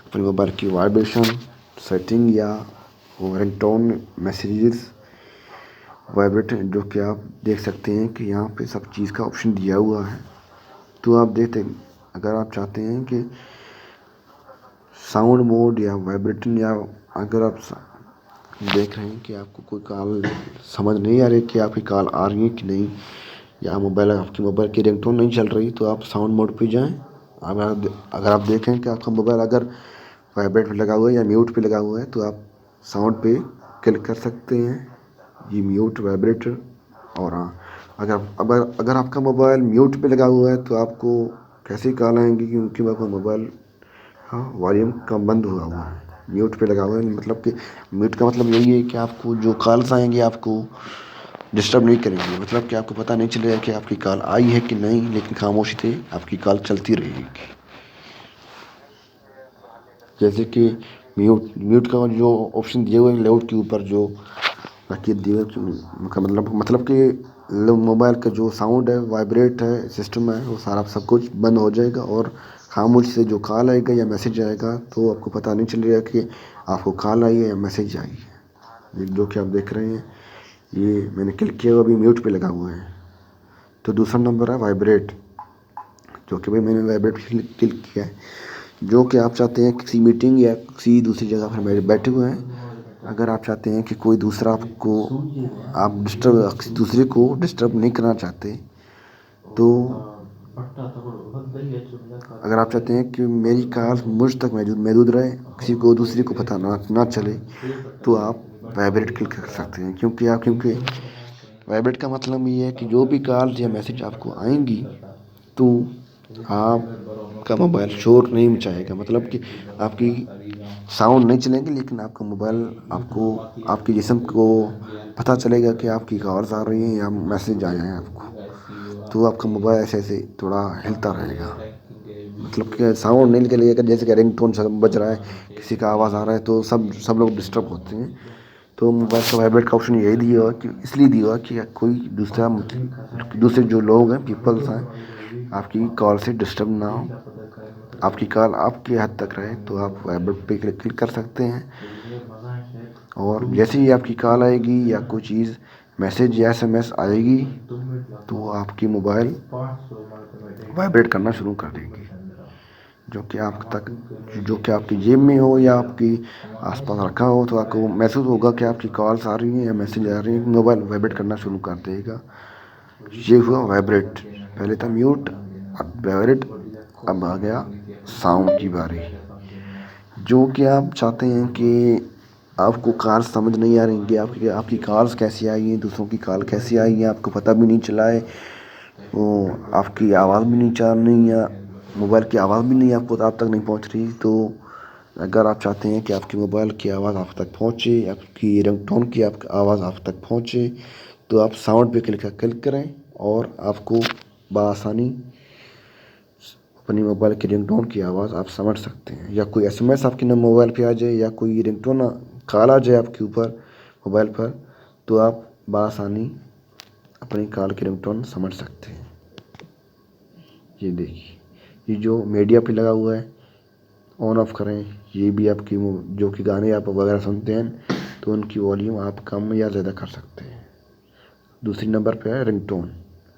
अपने मोबाइल की वाइब्रेशन सेटिंग या वो रिंगटोन मैसेजेस वाइब्रेट, जो कि आप देख सकते हैं कि यहाँ पे सब चीज़ का ऑप्शन दिया हुआ है। तो आप देखते, अगर आप चाहते हैं कि साउंड मोड या वाइब्रेटिंग, या अगर आप देख रहे हैं कि आपको कोई कॉल समझ नहीं आ रही कि आपकी कॉल आ रही है कि नहीं, या आपकी मोबाइल की रिंगटोन नहीं चल रही, तो आप साउंड मोड पे जाएं। अगर आप देखें कि आपका मोबाइल अगर वाइब्रेट पे लगा हुआ है या म्यूट पे लगा हुआ है, तो आप साउंड पे क्लिक कर सकते हैं, ये म्यूट, वाइब्रेटर। और हाँ, अगर आपका मोबाइल म्यूट पे लगा हुआ है तो आपको कैसे कॉल आएंगी, क्योंकि आपका मोबाइल, हाँ, वॉल्यूम कम बंद हुआ हुआ है, म्यूट पे लगा हुआ है। मतलब कि म्यूट का मतलब यही है कि आपको जो कॉल्स आएंगे आपको डिस्टर्ब नहीं करेंगे, मतलब कि आपको पता नहीं चलेगा कि आपकी कॉल आई है कि नहीं, लेकिन खामोशी से आपकी कॉल चलती रहेगी। जैसे कि म्यूट का जो ऑप्शन दिए हुए हैं लेआउट के ऊपर, जो बाकी दिए हुए का मतलब कि मोबाइल का जो साउंड है, वाइब्रेट है, सिस्टम है, वो सारा सब कुछ बंद हो जाएगा, और खामोशी से जो कॉल आएगा या मैसेज आएगा तो आपको पता नहीं चलेगा कि आपको कॉल आई है या मैसेज आई है। ये जो कि आप देख रहे हैं, ये मैंने क्लिक किया हुआ अभी म्यूट पे लगा हुआ है। तो दूसरा नंबर है वाइब्रेट, जो कि भाई मैंने वाइब्रेट क्लिक किया है। जो कि आप चाहते हैं किसी मीटिंग या किसी दूसरी जगह पर बैठे हुए हैं, अगर आप चाहते हैं कि कोई दूसरा आपको, आप किसी दूसरे को डिस्टर्ब नहीं करना चाहते, तो अगर आप चाहते हैं कि मेरी कॉल मुझ तक महदूद रहे, किसी को दूसरे को पता ना चले, तो आप वाइब्रेट क्लिक कर सकते हैं। क्योंकि वाइब्रेट का मतलब ये है कि जो भी कॉल या मैसेज आपको आएंगी तो आपका मोबाइल शोर नहीं मचाएगा, मतलब कि आपकी साउंड नहीं चलेंगे, लेकिन आपका मोबाइल आपको, आपके जिस्म को पता चलेगा कि आपकी कॉल्स आ रही हैं या मैसेज आए हैं आपको। तो आपका मोबाइल ऐसे ऐसे थोड़ा हिलता रहेगा, मतलब कि साउंड नहीं निकलेगा। जैसे कि रिंगटोन बज रहा है, किसी का आवाज़ आ रहा है, तो सब लोग डिस्टर्ब होते हैं। तो मोबाइल का वाइब्रेट का ऑप्शन यही दिया हुआ कि इसलिए दिया हुआ कि कोई दूसरे जो लोग हैं, पीपल्स हैं, आपकी कॉल से डिस्टर्ब ना हो, आपकी कॉल आपके हद तक रहे, तो आप वाइब्रेट पे क्लिक कर सकते हैं। और जैसे ही आपकी कॉल आएगी या कोई चीज़, मैसेज या एसएमएस आएगी, तो आपकी मोबाइल वाइब्रेट करना शुरू कर देगी, जो कि आपकी जेब में हो या आपकी आसपास रखा हो, तो आपको महसूस होगा कि आपकी कॉल्स आ रही हैं या मैसेज आ रही हैं, मोबाइल वाइब्रेट करना शुरू कर देगा। ये हुआ वाइब्रेट। पहले था म्यूट, अब वाइब्रेट, अब आ गया साउंड की बारी। जो कि आप चाहते हैं कि आपको कॉल्स समझ नहीं आ रही कि आपकी कॉल्स कैसी आई हैं, दूसरों की कॉल कैसी आई है, आपको पता भी नहीं चला है, वो आपकी आवाज़ भी नहीं चाल रही, या मोबाइल की आवाज़ भी नहीं आपको आप तक नहीं पहुंच रही। तो अगर आप चाहते हैं कि आपकी मोबाइल की आवाज़ आप तक पहुंचे, आपकी रिंगटोन की आपकी आवाज़ आप तक पहुंचे, तो आप साउंड पे क्लिक करें, और आपको बआसानी अपनी मोबाइल की रिंगटोन की आवाज़ आप समझ सकते हैं, या कोई एसएमएस आपके मोबाइल पे आ जाए, या कोई रिंगटोन कॉल आ जाए आपके ऊपर मोबाइल पर, तो आप बआसानी अपनी कॉल की रिंगटोन समझ सकते हैं। ये देखिए, ये जो मीडिया पे लगा हुआ है, ऑन ऑफ करें, ये भी आपकी जो कि गाने आप वगैरह सुनते हैं, तो उनकी वॉल्यूम आप कम या ज़्यादा कर सकते हैं। दूसरी नंबर पे है रिंगटोन।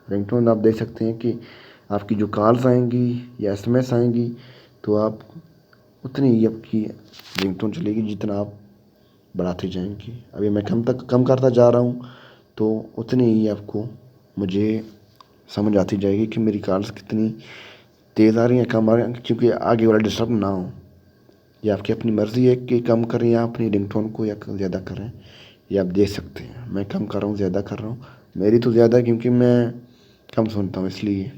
रिंगटोन आप देख सकते हैं कि आपकी जो कॉल्स आएंगी या एसएमएस आएंगी, तो आप उतनी ही आपकी रिंगटोन चलेगी जितना आप बढ़ाते जाएंगे। अभी मैं कम करता जा रहा हूँ, तो उतनी ही आपको मुझे समझ आती जाएगी कि मेरी कॉल्स कितनी तेज़ आ रही हैं, कम आ रही हैं, क्योंकि आगे वाला डिस्टर्ब ना हो। ये आपकी अपनी मर्ज़ी है कि कम करें या अपनी रिंगटोन को या ज़्यादा करें, ये आप देख सकते हैं। मैं कम कर रहा हूँ, ज़्यादा कर रहा हूँ, मेरी तो ज़्यादा है क्योंकि मैं कम सुनता हूँ इसलिए।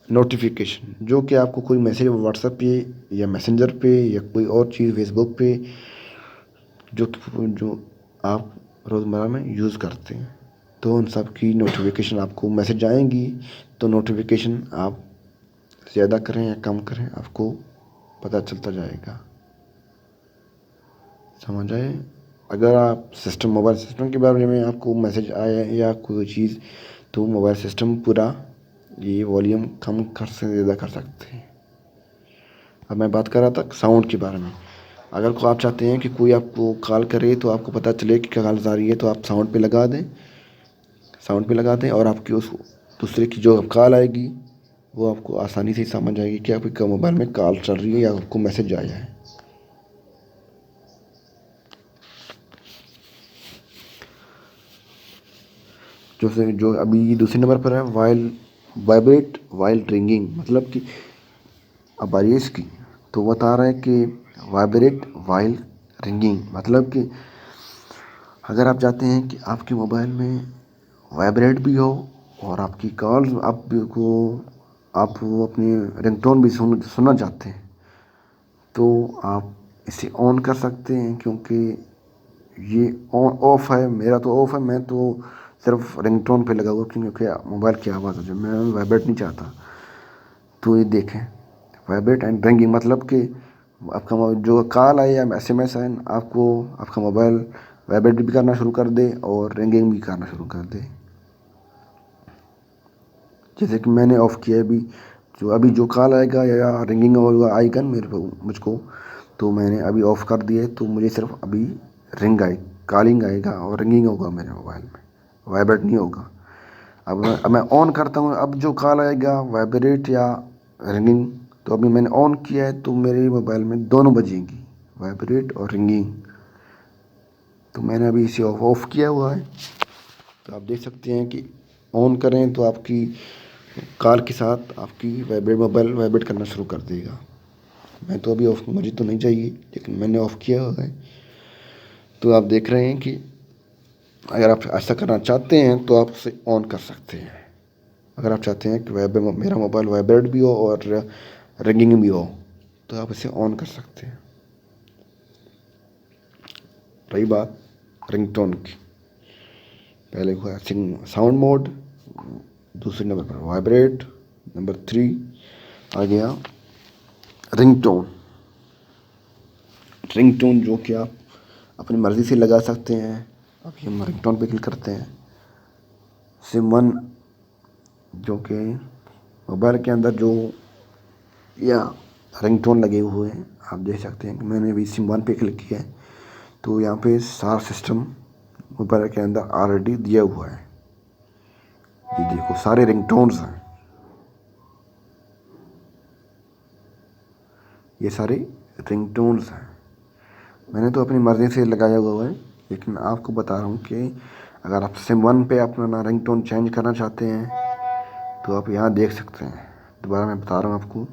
नोटिफिकेशन, जो कि आपको कोई मैसेज व्हाट्सएप पे या मैसेंजर पे या कोई और चीज़ फेसबुक पे, जो आप रोज़मर्रा में यूज़ करते हैं, तो उन सब की नोटिफिकेशन आपको मैसेज आएंगी, तो नोटिफिकेशन आप ज़्यादा करें या कम करें आपको पता चलता जाएगा। समझ आए? अगर आप मोबाइल सिस्टम के बारे में आपको मैसेज आया या कोई चीज़, तो मोबाइल सिस्टम पूरा ये वॉल्यूम कम कर से ज़्यादा कर सकते हैं। अब मैं बात कर रहा था साउंड के बारे में। अगर को आप चाहते हैं कि कोई आपको कॉल करे तो आपको पता चले कि क्या कॉल आ रही है, तो आप साउंड पे लगा दें और आपकी उस दूसरे की जो कॉल आएगी वो आपको आसानी से समझ आएगी कि आपके मोबाइल में कॉल चल रही है या आपको मैसेज आया है। जो अभी दूसरे नंबर पर है वाइब्रेट वाइल रिंगिंग, मतलब कि अब बारी इसकी तो बता रहा है कि वाइब्रेट वाइल रिंगिंग मतलब कि अगर आप चाहते हैं कि आपके मोबाइल में वाइब्रेट भी हो और आपकी कॉल आप वो अपनी रिंगटोन भी सुनना चाहते हैं, तो आप इसे ऑन कर सकते हैं। क्योंकि ये ऑन ऑफ है, मेरा तो ऑफ है, मैं तो सिर्फ रिंगटोन पे लगा हुआ क्योंकि मोबाइल की आवाज़ है जो मैं वाइब्रेट नहीं चाहता। तो ये देखें, वाइब्रेट एंड रिंगिंग मतलब कि आपका जो कॉल आए या SMS आए, आपको आपका मोबाइल वाइब्रेट भी करना शुरू कर दे और रिंगिंग भी करना शुरू कर दे। जैसे कि मैंने ऑफ़ किया है अभी जो कॉल आएगा या रिंगिंग आएगा मुझको, तो मैंने अभी ऑफ़ कर दिया है, तो मुझे सिर्फ अभी कॉलिंग आएगा और रिंगिंग होगा मेरे मोबाइल में, वाइब्रेट नहीं होगा। अब मैं ऑन करता हूँ, अब जो कॉल आएगा वाइब्रेट या रिंगिंग, तो अभी मैंने ऑन किया है तो मेरे मोबाइल में दोनों बजेंगी, वाइब्रेट और रिंगिंग। तो मैंने अभी इसे ऑफ किया हुआ है। तो आप देख सकते हैं कि ऑन करें तो आपकी कॉल के साथ आपकी मोबाइल वाइब्रेट करना शुरू कर देगा। मैं तो अभी मुझे तो नहीं चाहिए, लेकिन मैंने ऑफ़ किया हुआ है। तो आप देख रहे हैं कि अगर आप ऐसा करना चाहते हैं तो आप उसे ऑन कर सकते हैं। अगर आप चाहते हैं कि मेरा मोबाइल वाइब्रेट भी हो और रिंगिंग भी हो, तो आप इसे ऑन कर सकते हैं। रही बात रिंगटोन की, पहले हुआ साउंड मोड, दूसरे नंबर पर वाइब्रेट, नंबर 3 आ गया रिंगटोन जो कि आप अपनी मर्ज़ी से लगा सकते हैं। अभी हम रिंगटोन पे क्लिक करते हैं। SIM1 जो कि मोबाइल के अंदर जो या रिंगटोन लगे हुए हैं, आप देख सकते हैं कि मैंने अभी SIM1 पे क्लिक किया है, तो यहाँ पे सारा सिस्टम मोबाइल के अंदर ऑलरेडी दिया हुआ है। ये देखो सारे रिंगटोन्स हैं, ये सारे रिंगटोन्स हैं। मैंने तो अपनी मर्ज़ी से लगाया हुआ है, लेकिन आपको बता रहा हूँ कि अगर आप SIM1 पे अपना रिंगटोन चेंज करना चाहते हैं तो आप यहाँ देख सकते हैं। दोबारा मैं बता रहा हूँ आपको,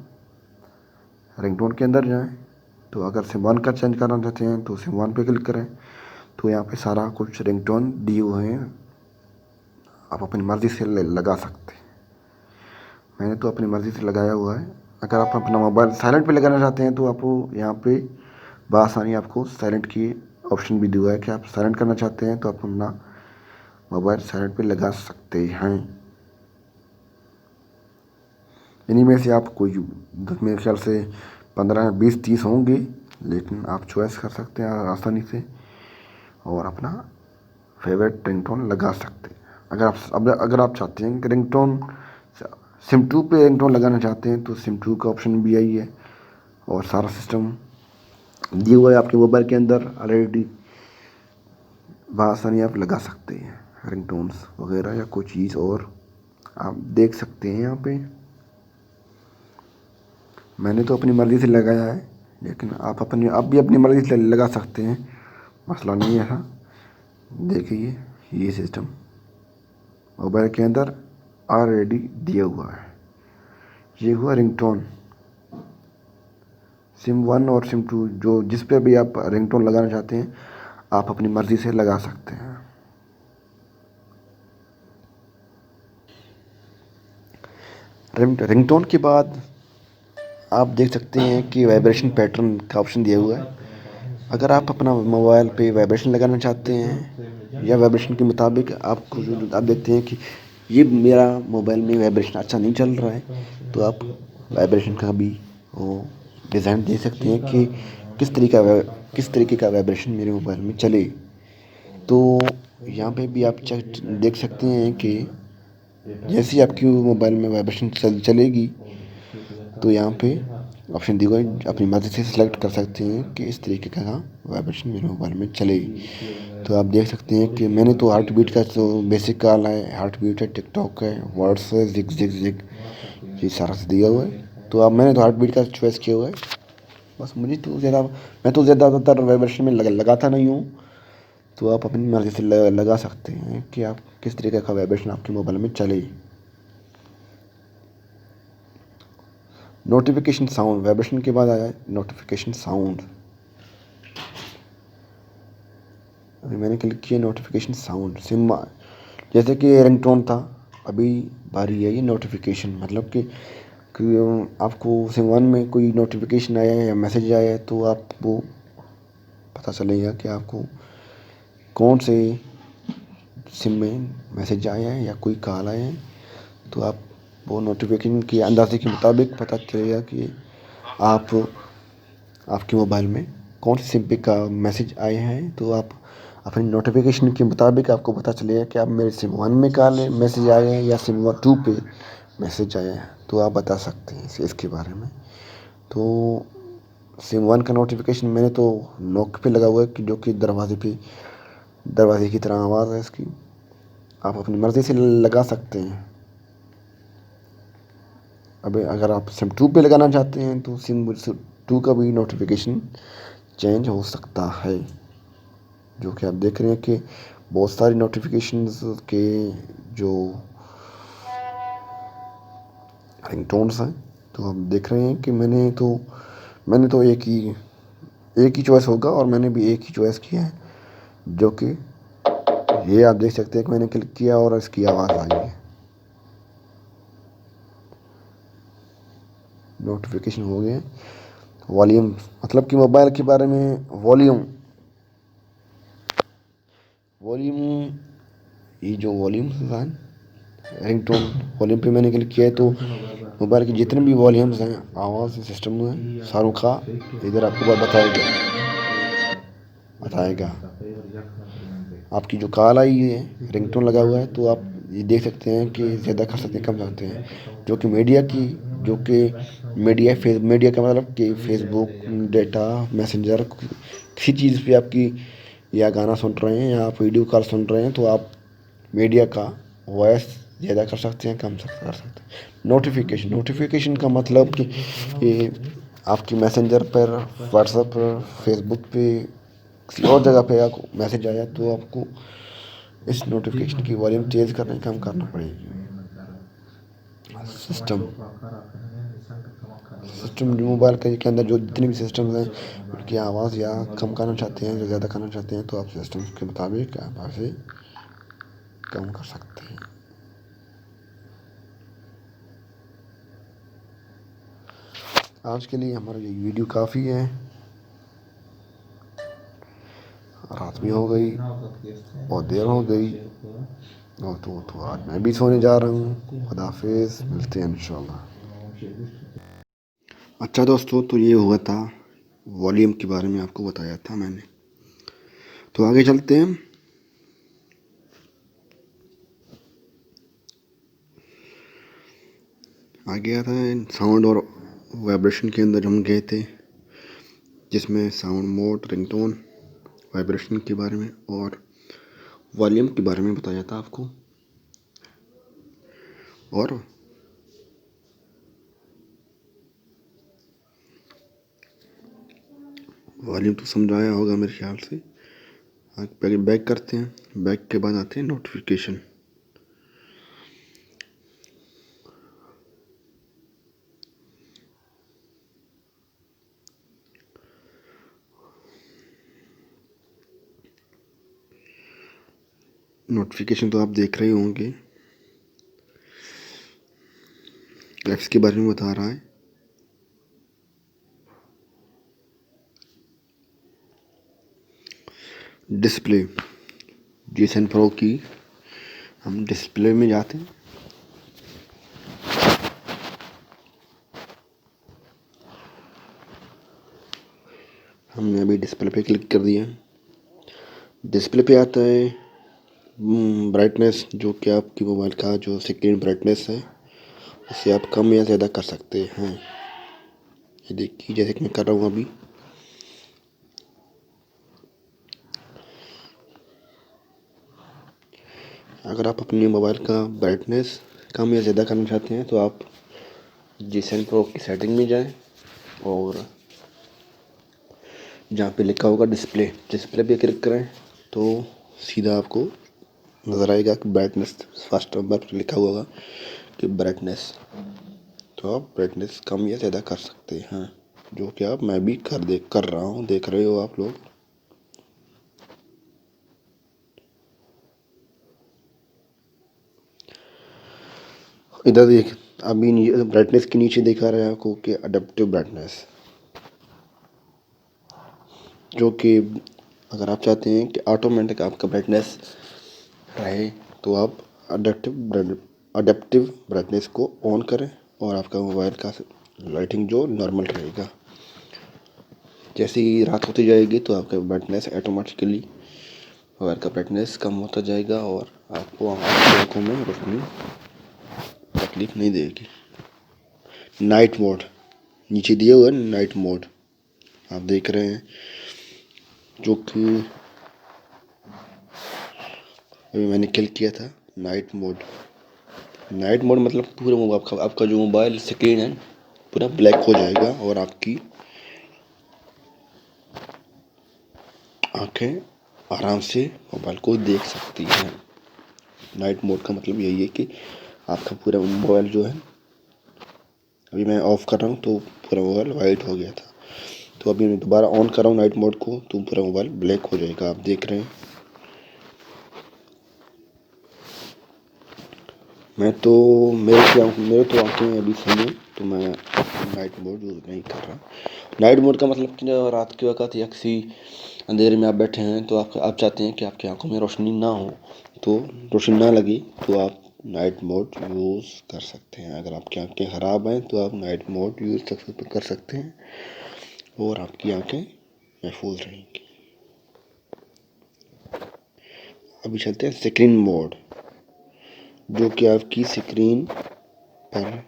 रिंगटोन के अंदर जाएं, तो अगर SIM1 का चेंज करना चाहते हैं तो SIM1 पे क्लिक करें, तो यहाँ पे सारा कुछ रिंगटोन दिए हुए हैं, आप अपनी मर्ज़ी से लगा सकते हैं। मैंने तो अपनी मर्ज़ी से लगाया हुआ है। अगर आप अपना मोबाइल साइलेंट पे लगाना चाहते हैं तो आपको यहाँ पे बआसानी आपको साइलेंट की ऑप्शन भी दिया हुआ है कि आप साइलेंट करना चाहते हैं तो आप अपना मोबाइल साइलेंट पे लगा सकते हैं। इन्हीं में से आप कोई मेरे ख्याल से 15, 20, 30 होंगे, लेकिन आप चॉइस कर सकते हैं आसानी से और अपना फेवरेट रिंगटोन लगा सकते हैं। अगर आप चाहते हैं कि रिंगटोन SIM2 पे रिंगटोन लगाना चाहते हैं तो SIM2 का ऑप्शन भी आई है और सारा सिस्टम दिया हुआ है आपके मोबाइल के अंदर ऑलरेडी, बआसानी आप लगा सकते हैं रिंगटोन्स वगैरह या कोई चीज़ और आप देख सकते हैं। यहाँ पे मैंने तो अपनी मर्ज़ी से लगाया है, लेकिन आप भी अपनी मर्ज़ी से लगा सकते हैं, मसला नहीं है। हाँ देखिए, ये सिस्टम मोबाइल के अंदर ऑलरेडी दिया हुआ है। ये हुआ रिंगटोन। SIM1 और SIM2 जो जिस पे भी आप रिंगटोन लगाना चाहते हैं आप अपनी मर्ज़ी से लगा सकते हैं। रिंगटोन के बाद आप देख सकते हैं कि वाइब्रेशन पैटर्न का ऑप्शन दिया हुआ है। अगर आप अपना मोबाइल पे वाइब्रेशन लगाना चाहते हैं या वाइब्रेशन के मुताबिक आप देखते हैं कि ये मेरा मोबाइल में वाइब्रेशन अच्छा नहीं चल रहा है, तो आप वाइब्रेशन का भी वो डिज़ाइन दे सकते हैं कि किस तरीके का वाइब्रेशन मेरे मोबाइल में चले। तो यहाँ पे भी आप चेक देख सकते हैं कि जैसे ही आपकी मोबाइल में वाइब्रेशन चलेगी तो यहाँ पे ऑप्शन दी हुई अपनी मर्ज़ी से सिलेक्ट कर सकते हैं कि इस तरीके का वाइब्रेशन मेरे मोबाइल में चले। तो आप देख सकते हैं कि मैंने तो हार्ट बीट का तो बेसिक कॉल है, हार्ट बीट है, टिकटॉक है, वर्ड्स है, जिग जिग जिग, ये सारा दिया हुआ है। तो अब मैंने तो हार्ट बीट का चॉइस किया हुआ है। बस मुझे तो मैं तो ज़्यादातर वाइब्रेशन में लगाता नहीं हूँ। तो आप अपनी मर्ज़ी से लगा सकते हैं कि आप किस तरीके का वाइब्रेशन आपके मोबाइल में चले। नोटिफिकेशन साउंड, वाइब्रेशन के बाद आया है नोटिफिकेशन साउंड। अभी मैंने क्लिक किया नोटिफिकेशन साउंड। सिम जैसे कि रिंगटोन था, अभी बारी है ये नोटिफिकेशन। मतलब कि आपको सिम वन में कोई नोटिफिकेशन आया है या मैसेज आया है तो आपको पता चलेगा कि आपको कौन से सिम में मैसेज आया है या कोई कॉल आया है। तो आप वो नोटिफिकेशन के अंदाजे के मुताबिक पता चलेगा कि आपके मोबाइल में कौन से सिम पे का मैसेज आए हैं। तो आप अपनी नोटिफिकेशन के मुताबिक आपको पता चलेगा कि आप मेरे सिम वन में कॉल मैसेज आए हैं या सिम टू पे मैसेज आया है। तो आप बता सकते हैं इसके बारे में। तो सिम वन का नोटिफिकेशन मैंने तो नॉक पे लगा हुआ है कि जो कि दरवाजे की तरह आवाज़ है इसकी। आप अपनी मर्ज़ी से लगा सकते हैं। अब अगर आप सिम टू पे लगाना चाहते हैं तो सिम टू का भी नोटिफिकेशन चेंज हो सकता है। जो कि आप देख रहे हैं कि बहुत सारी नोटिफिकेशंस के जो रिंगटोन्स हैं। तो आप देख रहे हैं कि मैंने तो एक ही चॉइस होगा और मैंने भी एक ही चॉइस किया है। जो कि ये आप देख सकते हैं कि मैंने क्लिक किया और इसकी आवाज़ आई है। नोटिफिकेशन हो गए। वॉल्यूम, मतलब कि मोबाइल के बारे में वॉल्यूम ये जो वॉल्यूम है रिंगटोन वॉल्यूम पे मैंने क्लिक किया है तो मोबाइल के जितने भी वॉल्यूम्स हैं आवाज़ सिस्टम में सारों का इधर आपको बताएगा। आपकी जो कॉल आई है रिंगटोन लगा हुआ है तो आप ये देख सकते हैं कि ज़्यादा कर सकते हैं कम सकते हैं। जो कि मीडिया का मतलब कि फेसबुक, डेटा, मैसेंजर, किसी चीज़ पे आपकी या गाना सुन रहे हैं या आप वीडियो कॉल सुन रहे हैं तो आप मीडिया का वॉइस ज़्यादा कर सकते हैं कम कर सकते हैं। नोटिफिकेशन का मतलब कि ये आपकी मैसेंजर पर, व्हाट्सएप पर, फेसबुक पे, किसी और जगह पे आपको मैसेज आया तो आपको इस नोटिफिकेशन की वॉल्यूम तेज़ करने कम करना पड़ेगी। सिस्टम जो मोबाइल के अंदर जो जितने भी सिस्टम्स हैं उनकी आवाज़ या कम करना चाहते हैं या ज़्यादा करना चाहते हैं तो आप सिस्टम के मुताबिक आप ऐसे कम कर सकते हैं। आज के लिए हमारा ये वीडियो काफ़ी है। रात भी हो गई, बहुत देर हो गई और तो आज मैं भी सोने जा रहा हूँ। खुदा हाफिज़, मिलते हैं इंशाल्लाह। अच्छा दोस्तों, तो ये हुआ था वॉल्यूम के बारे में आपको बताया था मैंने। तो आगे चलते हैं। आगे आता है साउंड और वाइब्रेशन के अंदर हम गए थे, जिसमें साउंड मोड, रिंगटोन, वाइब्रेशन के बारे में और वॉल्यूम के बारे में बताया था आपको। और वॉल्यूम तो समझाया होगा मेरे ख्याल से। पहले बैक करते हैं, बैक के बाद आते हैं नोटिफिकेशन। नोटिफिकेशन तो आप देख रहे होंगे, ऐप्स के बारे में बता रहा है। डिस्प्ले, JSON Pro की हम डिस्प्ले में जाते हैं। हमने अभी डिस्प्ले पे क्लिक कर दिया। डिस्प्ले पे आता है ब्राइटनेस, जो कि आपकी मोबाइल का जो स्क्रीन ब्राइटनेस है उसे आप कम या ज़्यादा कर सकते हैं। ये देखिए जैसे कि मैं कर रहा हूँ अभी। अगर आप अपने मोबाइल का ब्राइटनेस कम या ज़्यादा करना चाहते हैं तो आप G7 Pro की सेटिंग में जाएं और जहाँ पे लिखा होगा डिस्प्ले पे क्लिक करें तो सीधा आपको नज़र आएगा कि ब्राइटनेस फर्स्ट नंबर पर लिखा हुआ होगा कि ब्राइटनेस। तो आप ब्राइटनेस कम या ज़्यादा कर सकते हैं, जो कि मैं भी कर रहा हूँ, देख रहे हो आप लोग। इधर देख, अभी ब्राइटनेस के नीचे दिखा रहा है आपको कि अडेप्टिव ब्राइटनेस, जो कि अगर आप चाहते हैं कि ऑटोमेटिक आपका ब्राइटनेस रहे तो आप अडेप्टिव ब्राइटनेस को ऑन करें और आपका मोबाइल का लाइटिंग जो नॉर्मल रहेगा। जैसे ही रात होती जाएगी तो आपका ब्राइटनेस ऑटोमेटिकली मोबाइल का ब्राइटनेस कम होता जाएगा और आपको आपकी आँखों में रोशनी तकलीफ नहीं देगी। नाइट मोड नीचे दिए हुए नाइट मोड आप देख रहे हैं, जो कि अभी मैंने क्लिक किया था। नाइट मोड मतलब पूरा मोबाइल आपका जो मोबाइल स्क्रीन है पूरा ब्लैक हो जाएगा और आपकी आंखें आराम से मोबाइल को देख सकती हैं। नाइट मोड का मतलब यही है कि आपका पूरा मोबाइल जो है, अभी मैं ऑफ कर रहा हूँ तो पूरा मोबाइल वाइट हो गया था, तो अभी मैं दोबारा ऑन कर रहा हूँ नाइट मोड को तो पूरा मोबाइल ब्लैक हो जाएगा। आप देख रहे हैं। मेरे तो आंखें अभी सही हैं तो मैं नाइट मोड यूज़ नहीं कर रहा। नाइट मोड का मतलब कि रात के वक़्त या किसी अंधेरे में आप बैठे हैं तो आप चाहते हैं कि आपकी आंखों में रोशनी ना हो, तो रोशनी ना लगे तो आप नाइट मोड यूज़ कर सकते हैं। अगर आपकी आंखें ख़राब हैं तो आप नाइट मोड यूज़ कर सकते हैं और आपकी आंखें महफूज रहेंगी। अभी चलते हैं स्क्रीन मोड, जो कि आपकी स्क्रीन पर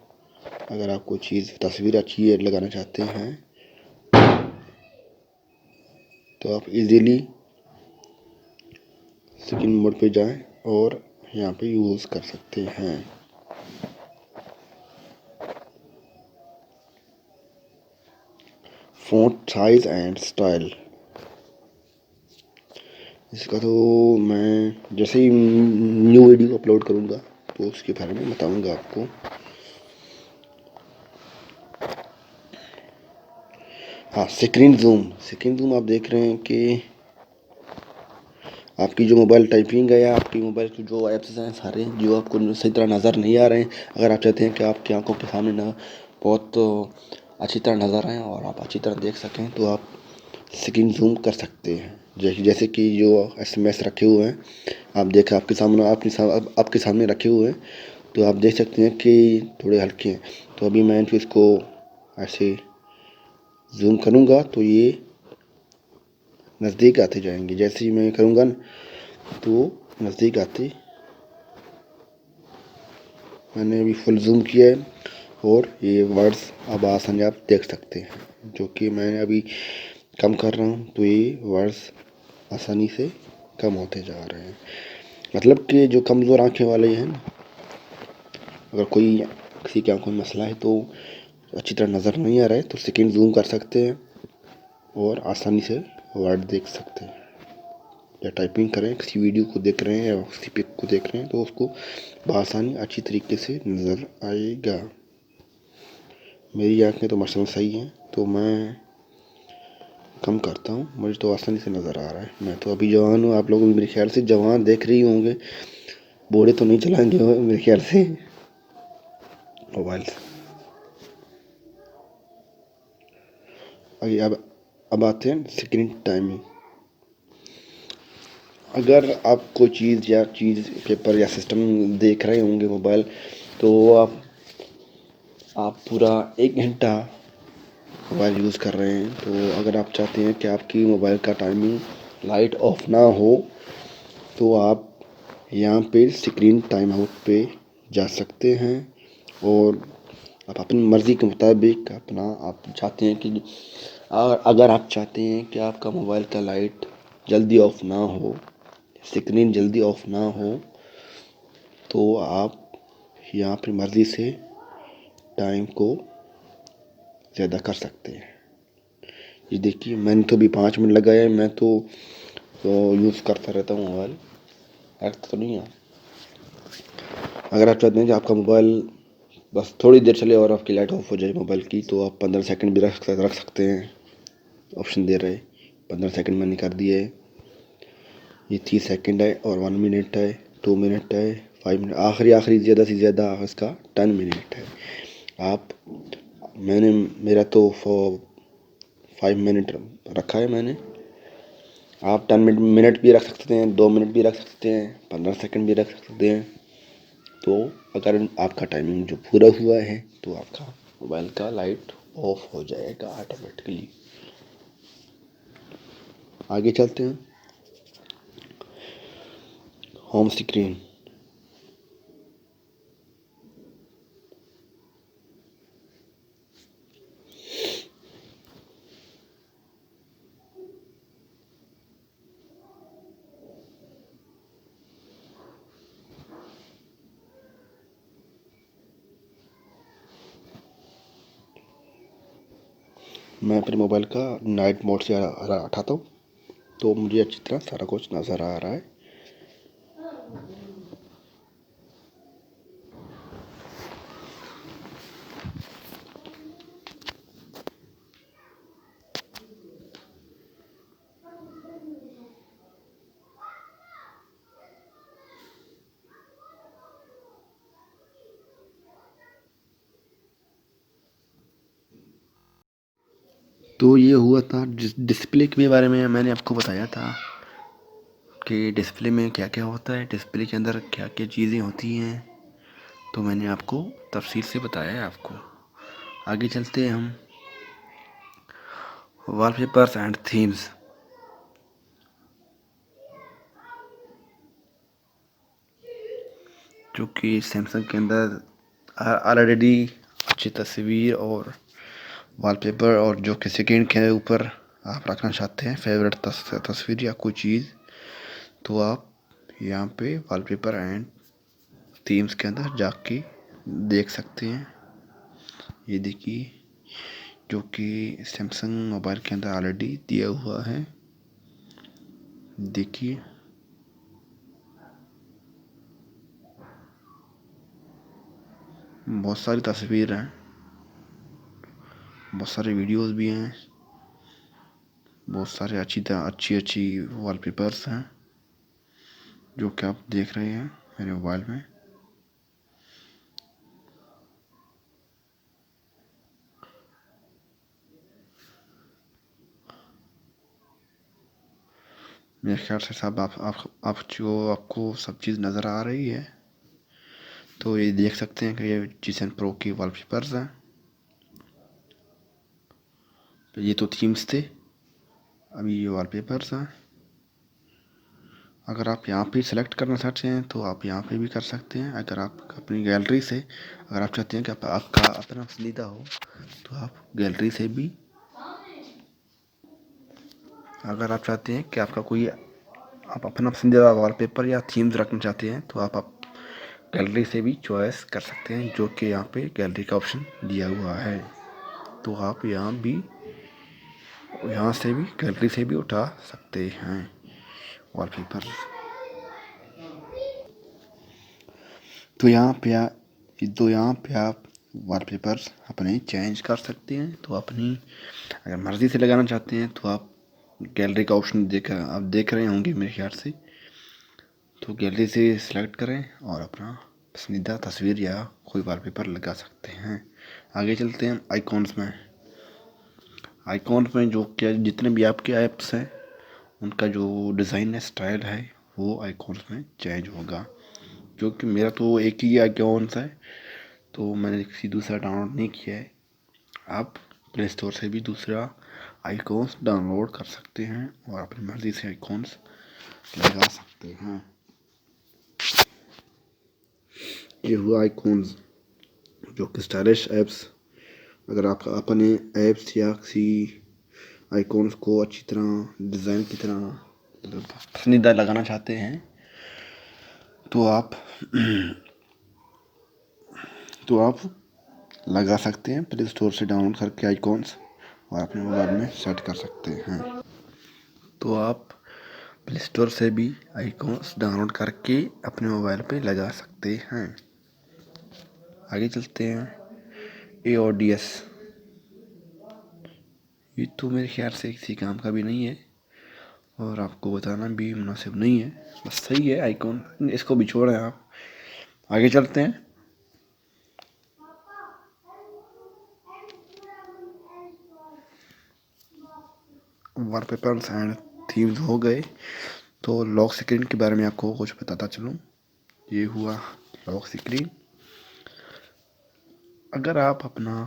अगर आप कोई चीज़ तस्वीर अच्छी लगाना चाहते हैं तो आप इजीली स्क्रीन मोड पे जाएं और यहाँ पे यूज़ कर सकते हैं। फ़ॉन्ट साइज़ एंड स्टाइल, इसका तो मैं जैसे ही न्यू वीडियो अपलोड करूँगा तो उसके बारे में बताऊँगा आपको। हाँ, स्क्रीन जूम आप देख रहे हैं कि आपकी जो मोबाइल टाइपिंग है या आपकी मोबाइल की जो ऐप्स हैं सारे जो आपको सही तरह नज़र नहीं आ रहे हैं, अगर आप चाहते हैं कि आपकी आंखों के सामने ना बहुत अच्छी तरह नज़र आएँ और आप अच्छी तरह देख सकें तो आप स्क्रीन जूम कर सकते हैं। जैसे कि जो SMS रखे हुए हैं आप देखें आपके सामने रखे हुए हैं तो आप देख सकते हैं कि थोड़े हल्के हैं। तो अभी मैं इसको ऐसे जूम करूँगा तो ये नज़दीक आते जाएंगे। जैसे ही मैं करूँगा तो नज़दीक आते, मैंने अभी फुल जूम किया है और ये वर्ड्स अब आसानी आप देख सकते हैं। जो कि मैं अभी कम कर रहा हूँ तो ये वर्ड्स आसानी से कम होते जा रहे हैं। मतलब कि जो कमज़ोर आँखें वाले हैं, अगर कोई किसी की आँखों में मसला है तो अच्छी तरह नज़र नहीं आ रहा है तो स्क्रीन जूम कर सकते हैं और आसानी से वर्ड देख सकते हैं। या टाइपिंग करें, किसी वीडियो को देख रहे हैं या किसी पिक को देख रहे हैं तो उसको बआसानी अच्छी तरीके से नज़र आएगा। मेरी आँखें तो माशाल्लाह सही हैं तो मैं कम करता हूँ, मुझे तो आसानी से नज़र आ रहा है। मैं तो अभी जवान हूँ, आप लोग मेरे ख्याल से जवान देख रही होंगे, बूढ़े तो नहीं चलाएंगे मेरे ख्याल से मोबाइल। अब आते हैं स्क्रीन टाइमिंग। अगर आप कोई चीज़ पेपर या सिस्टम देख रहे होंगे मोबाइल तो आप पूरा 1 घंटा मोबाइल यूज़ कर रहे हैं, तो अगर आप चाहते हैं कि आपकी मोबाइल का टाइमिंग लाइट ऑफ ना हो, तो आप यहाँ पे स्क्रीन टाइम आउट पे जा सकते हैं और आप अपनी मर्ज़ी के मुताबिक अपना आप चाहते हैं कि अगर आप चाहते हैं कि आपका मोबाइल का लाइट जल्दी ऑफ ना हो, स्क्रीन जल्दी ऑफ ना हो, तो आप यहाँ पे मर्ज़ी से टाइम को ज़्यादा कर सकते हैं। ये देखिए, मैंने तो अभी 5 मिनट लगाए, मैं तो यूज़ करता रहता हूँ मोबाइल, रखता तो नहीं है। अगर आप चाहते हैं कि आपका मोबाइल बस थोड़ी देर चले और आपकी लाइट ऑफ हो जाए मोबाइल की, तो आप 15 सेकंड भी रख सकते हैं, ऑप्शन दे रहे हैं। 15 सेकंड मैंने कर दिए। ये 30 सेकंड है और 1 मिनट है, 2 मिनट है, 5 मिनट, आखिरी ज़्यादा से ज़्यादा इसका 10 मिनट है। आप मेरा तो 5 मिनट रखा है मैंने। आप 10 मिनट भी रख सकते हैं, 2 मिनट भी रख सकते हैं, 15 सेकंड भी रख सकते हैं। तो अगर आपका टाइमिंग जो पूरा हुआ है, तो आपका मोबाइल का लाइट ऑफ हो जाएगा ऑटोमेटिकली। आगे चलते हैं। Home screen. मैं अपने मोबाइल का नाइट मोड से हटाता हूँ, तो मुझे अच्छी तरह सारा कुछ नज़र आ रहा है। तो ये हुआ था डिस्प्ले के बारे में मैंने आपको बताया था कि डिस्प्ले में क्या क्या होता है, डिस्प्ले के अंदर क्या क्या चीज़ें होती हैं, तो मैंने आपको तफसील से बताया है आपको। आगे चलते हैं हम। Wallpapers and themes. जो कि सैमसंग के अंदर ऑलरेडी अच्छी तस्वीर और वॉलपेपर और जो कि स्क्रीन के ऊपर आप रखना चाहते हैं फेवरेट तस्वीर या कोई चीज़, तो आप यहाँ पे वॉलपेपर एंड थीम्स के अंदर जाके देख सकते हैं। ये देखिए, जो कि सैमसंग मोबाइल के अंदर ऑलरेडी दिया हुआ है। देखिए, बहुत सारी तस्वीर हैं, बहुत सारे वीडियोस भी हैं, बहुत सारे अच्छी वॉलपेपर्स हैं जो कि आप देख रहे हैं मेरे मोबाइल में। मेरे ख्याल से सब आप जो आपको सब चीज़ नज़र आ रही है, तो ये देख सकते हैं कि ये G7 Pro की वॉलपेपर्स हैं। तो ये तो थीम्स थे, अभी ये वॉलपेपर्स हैं। अगर आप यहाँ पे सेलेक्ट करना चाहते हैं, तो आप यहाँ पे भी कर सकते हैं। अगर आप अपनी गैलरी से अगर आप चाहते हैं कि आपका अपना पसंदीदा हो, तो आप गैलरी से भी, अगर आप चाहते हैं कि आपका कोई आप अपना पसंदीदा वॉलपेपर या थीम्स रखना चाहते हैं, तो आप गैलरी से भी चॉइस कर सकते हैं, जो कि यहाँ पे गैलरी का ऑप्शन दिया हुआ है। तो आप यहाँ से भी गैलरी से भी उठा सकते हैं वॉलपेपर। तो यहाँ पे आप वॉलपेपर्स अपने चेंज कर सकते हैं। तो अपनी अगर मर्ज़ी से लगाना चाहते हैं, तो आप गैलरी का ऑप्शन आप देख रहे होंगे मेरे ख्याल से। तो गैलरी से सिलेक्ट करें और अपना पसंदीदा तस्वीर या कोई वॉलपेपर लगा सकते हैं। आगे चलते हैं आइकॉन्स में। आइकॉन्स में जो क्या जितने भी आपके ऐप्स हैं, उनका जो डिज़ाइन है, स्टाइल है, वो आइकॉन्स में चेंज होगा। जो कि मेरा तो एक ही आइकॉन्स है, तो मैंने किसी दूसरा डाउनलोड नहीं किया है। आप प्ले स्टोर से भी दूसरा आइकॉन्स डाउनलोड कर सकते हैं और अपनी मर्ज़ी से आइकॉन्स लगा सकते हैं। ये हुआ आइकॉन्स जो कि स्टाइलिश ऐप्स। अगर आप अपने ऐप्स या किसी आइकॉन्स को अच्छी तरह डिज़ाइन की तरह पसंदीदा लगाना चाहते हैं तो आप लगा सकते हैं। प्ले स्टोर से डाउनलोड करके आइकॉन्स और अपने मोबाइल में सेट कर सकते हैं। तो आप प्ले स्टोर से भी आइकॉन्स डाउनलोड करके अपने मोबाइल पे लगा सकते हैं। आगे चलते हैं। AODS, ये तो मेरे ख्याल से किसी काम का भी नहीं है और आपको बताना भी मुनासिब नहीं है, बस सही है आइकॉन, इसको भी छोड़ें आप। आगे चलते हैं। वॉलपेपर्स एंड थीम्स हो गए, तो लॉक स्क्रीन के बारे में आपको कुछ बताता चलूँ। ये हुआ लॉक स्क्रीन। अगर आप अपना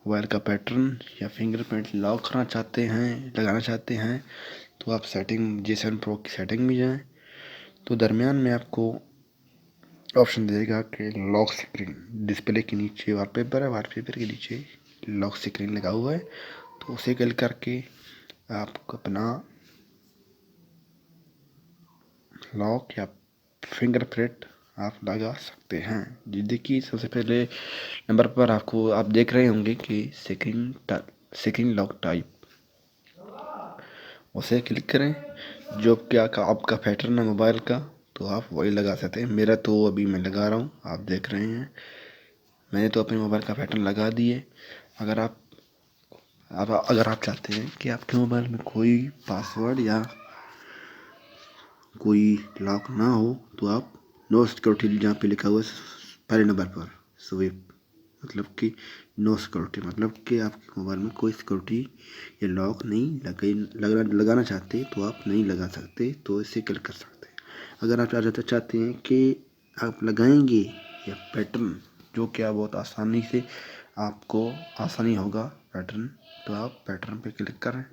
मोबाइल का पैटर्न या फिंगरप्रिंट लॉक करना चाहते हैं, लगाना चाहते हैं, तो आप सेटिंग J7 Pro की सेटिंग में जाएं, तो दरमियान में आपको ऑप्शन देगा कि लॉक स्क्रीन। डिस्प्ले के नीचे वॉलपेपर है, वॉलपेपर के नीचे लॉक स्क्रीन लगा हुआ है, तो उसे क्लिक करके आप अपना लॉक या फिंगरप्रिंट आप लगा सकते हैं। जी देखिए, सबसे पहले नंबर पर आप देख रहे होंगे कि स्क्रीन लॉक टाइप, उसे क्लिक करें। जो क्या का आपका पैटर्न है मोबाइल का, तो आप वही लगा सकते हैं। मेरा तो अभी मैं लगा रहा हूँ, आप देख रहे हैं, मैंने तो अपने मोबाइल का पैटर्न लगा दिए। अगर आप चाहते हैं कि आपके मोबाइल में कोई पासवर्ड या कोई लॉक ना हो, तो आप नो सिक्योरिटी जहाँ पे लिखा हुआ है पहले नंबर पर स्विप, मतलब कि नो सिक्योरिटी, मतलब कि आपके मोबाइल में कोई सिक्योरिटी या लॉक नहीं लगाना चाहते तो आप नहीं लगा सकते, तो इसे क्लिक कर सकते हैं। अगर आप चाहते हैं कि आप लगाएंगे या पैटर्न, जो कि आप बहुत आसानी से आपको आसानी होगा पैटर्न, तो आप पैटर्न पे क्लिक करें।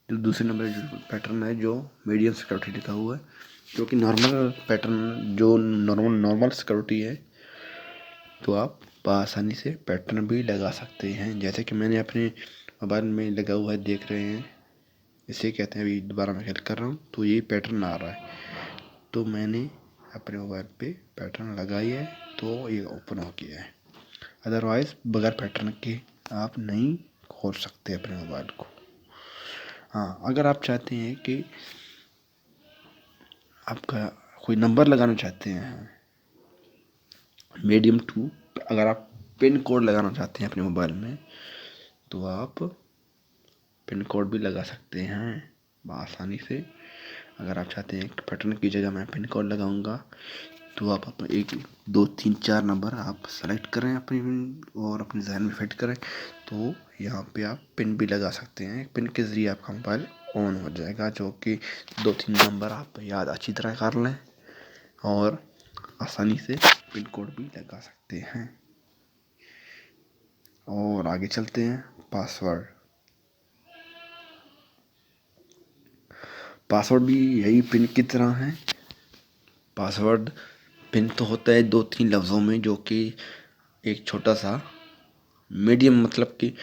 जो दूसरे नंबर जो पैटर्न है जो मीडियम सिक्योरिटी लिखा हुआ है, जो कि नॉर्मल पैटर्न जो नॉर्मल सिक्योरिटी है, तो आप आसानी से पैटर्न भी लगा सकते हैं। जैसे कि मैंने अपने मोबाइल में लगा हुआ है, देख रहे हैं, इसे कहते हैं, अभी दोबारा मैं क्लिक कर रहा हूँ तो ये पैटर्न आ रहा है, तो मैंने अपने मोबाइल पे पैटर्न लगाई है, तो ये ओपन हो गया है। अदरवाइज़ बगैर पैटर्न के आप नहीं खोल सकते अपने मोबाइल को। हाँ, अगर आप चाहते हैं कि आपका कोई नंबर लगाना चाहते हैं मीडियम टू, अगर आप पिन कोड लगाना चाहते हैं अपने मोबाइल में, तो आप पिन कोड भी लगा सकते हैं आसानी से। अगर आप चाहते हैं कि पैटर्न की जगह मैं पिन कोड लगाऊंगा, तो आप अपना 1 2 3 4 नंबर आप सेलेक्ट करें अपनी और अपने जहन में फिट करें, तो यहाँ पे आप पिन भी लगा सकते हैं। पिन के ज़रिए आपका मोबाइल ऑन हो जाएगा, जो कि 2-3 नंबर आप याद अच्छी तरह कर लें और आसानी से पिन कोड भी लगा सकते हैं। और आगे चलते हैं। पासवर्ड भी यही पिन की तरह है। पासवर्ड पिन तो होता है 2-3 लफ्ज़ों में, जो कि एक छोटा सा मीडियम, मतलब कि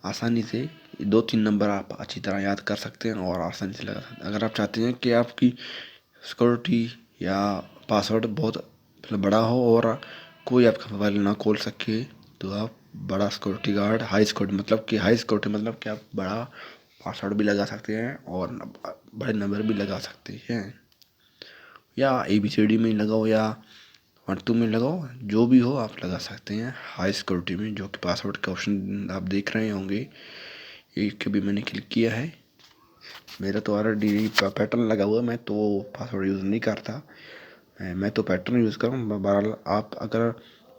आसानी से 2-3 नंबर आप अच्छी तरह याद कर सकते हैं और आसानी से लगा सकते हैं। अगर आप चाहते हैं कि आपकी सिक्योरिटी या पासवर्ड बहुत मतलब बड़ा हो और कोई आपका मोबाइल ना खोल सके, तो आप बड़ा सिक्योरिटी गार्ड, हाई सिक्योरिटी मतलब कि आप बड़ा पासवर्ड भी लगा सकते हैं और बड़े नंबर भी लगा सकते हैं, या ABCD में लगाओ या 1 2 में लगाओ, जो भी हो आप लगा सकते हैं हाई सिक्योरिटी में। जो कि पासवर्ड का ऑप्शन आप देख रहे होंगे, एक भी मैंने क्लिक किया है। मेरा तो ऑलरेडी पैटर्न लगा हुआ है, मैं तो पासवर्ड यूज़ नहीं करता, मैं तो पैटर्न यूज़ करूँ। बहरहाल आप अगर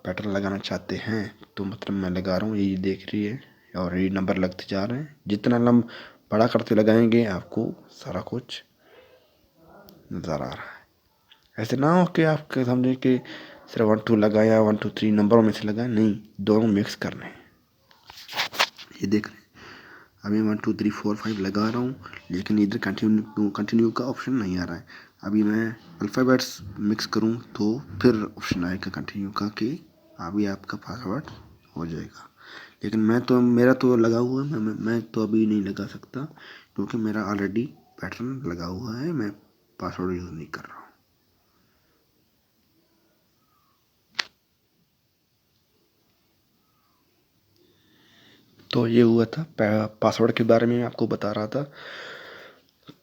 पैटर्न लगाना चाहते हैं तो मतलब मैं लगा रहा हूँ, ये देख रही है, और ये नंबर लगते जा रहे हैं। जितना बड़ा करते लगाएंगे आपको सारा कुछ नज़र आ रहा है। ऐसे ना हो कि आप समझें कि सिर्फ 1 2 लगाया, 1 2 3 नंबरों में से लगाया, नहीं, दोनों मिक्स करने हैं। ये देख रहे हैं, अभी 1 2 3 4 5 लगा रहा हूँ, लेकिन इधर कंटिन्यू का ऑप्शन नहीं आ रहा है। अभी मैं अल्फ़ाबेट्स मिक्स करूँ तो फिर ऑप्शन आएगा कंटिन्यू का कि अभी आपका पासवर्ड हो जाएगा। लेकिन मेरा तो लगा हुआ है, मैं तो अभी नहीं लगा सकता क्योंकि मेरा ऑलरेडी पैटर्न लगा हुआ है, मैं पासवर्ड यूज़ नहीं कर रहा हूँ। तो ये हुआ था पासवर्ड के बारे में मैं आपको बता रहा था।